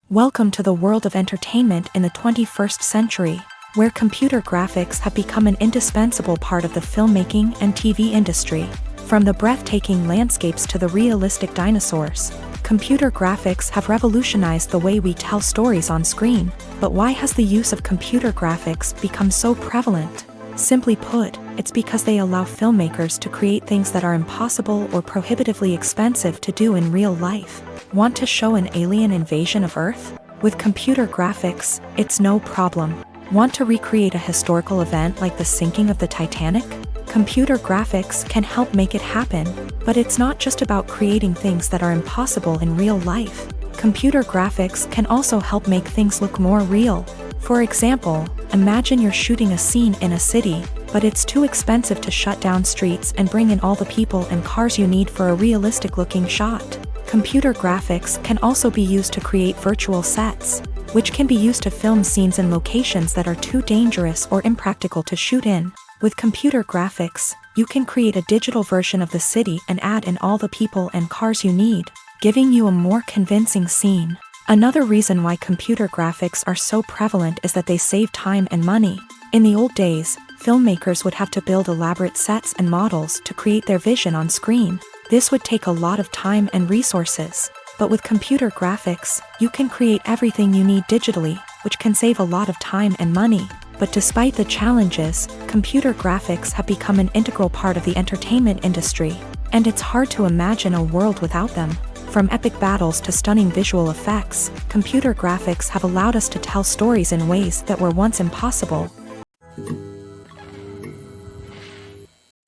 Welcome to the world of entertainment in the 21st century, where computer graphics have become an indispensable part of the filmmaking and TV industry. From the breathtaking landscapes to the realistic dinosaurs, computer graphics have revolutionized the way we tell stories on screen. But why has the use of computer graphics become so prevalent? Simply put, it's because they allow filmmakers to create things that are impossible or prohibitively expensive to do in real life. Want to show an alien invasion of Earth? With computer graphics, it's no problem. Want to recreate a historical event like the sinking of the Titanic? Computer graphics can help make it happen, but it's not just about creating things that are impossible in real life. Computer graphics can also help make things look more real. For example, imagine you're shooting a scene in a city, but it's too expensive to shut down streets and bring in all the people and cars you need for a realistic-looking shot. Computer graphics can also be used to create virtual sets, which can be used to film scenes in locations that are too dangerous or impractical to shoot in. With computer graphics, you can create a digital version of the city and add in all the people and cars you need, giving you a more convincing scene. Another reason why computer graphics are so prevalent is that they save time and money. In the old days, filmmakers would have to build elaborate sets and models to create their vision on screen. This would take a lot of time and resources. But with computer graphics, you can create everything you need digitally, which can save a lot of time and money. But despite the challenges, computer graphics have become an integral part of the entertainment industry, and it's hard to imagine a world without them. From epic battles to stunning visual effects, computer graphics have allowed us to tell stories in ways that were once impossible.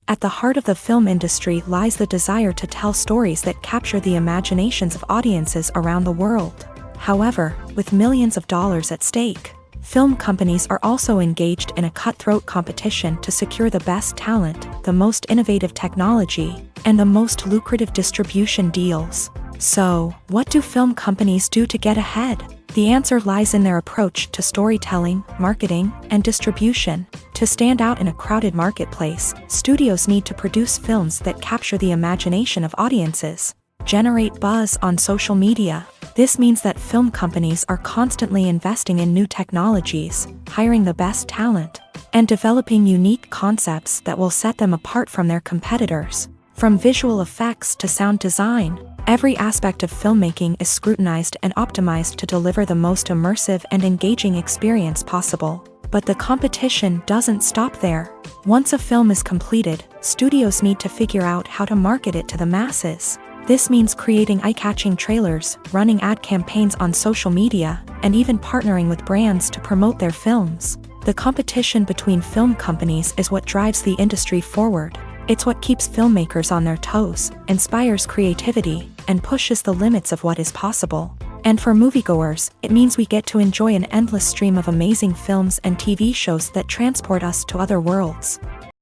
At the heart of the film industry lies the desire to tell stories that capture the imaginations of audiences around the world. However, with millions of dollars at stake, film companies are also engaged in a cutthroat competition to secure the best talent, the most innovative technology, and the most lucrative distribution deals. So, what do film companies do to get ahead? The answer lies in their approach to storytelling, marketing, and distribution. To stand out in a crowded marketplace, studios need to produce films that capture the imagination of audiences, generate buzz on social media. This means that film companies are constantly investing in new technologies, hiring the best talent, and developing unique concepts that will set them apart from their competitors. From visual effects to sound design, every aspect of filmmaking is scrutinized and optimized to deliver the most immersive and engaging experience possible. But the competition doesn't stop there. Once a film is completed, studios need to figure out how to market it to the masses. This means creating eye-catching trailers, running ad campaigns on social media, and even partnering with brands to promote their films. The competition between film companies is what drives the industry forward. It's what keeps filmmakers on their toes, inspires creativity, and pushes the limits of what is possible. And for moviegoers, it means we get to enjoy an endless stream of amazing films and TV shows that transport us to other worlds.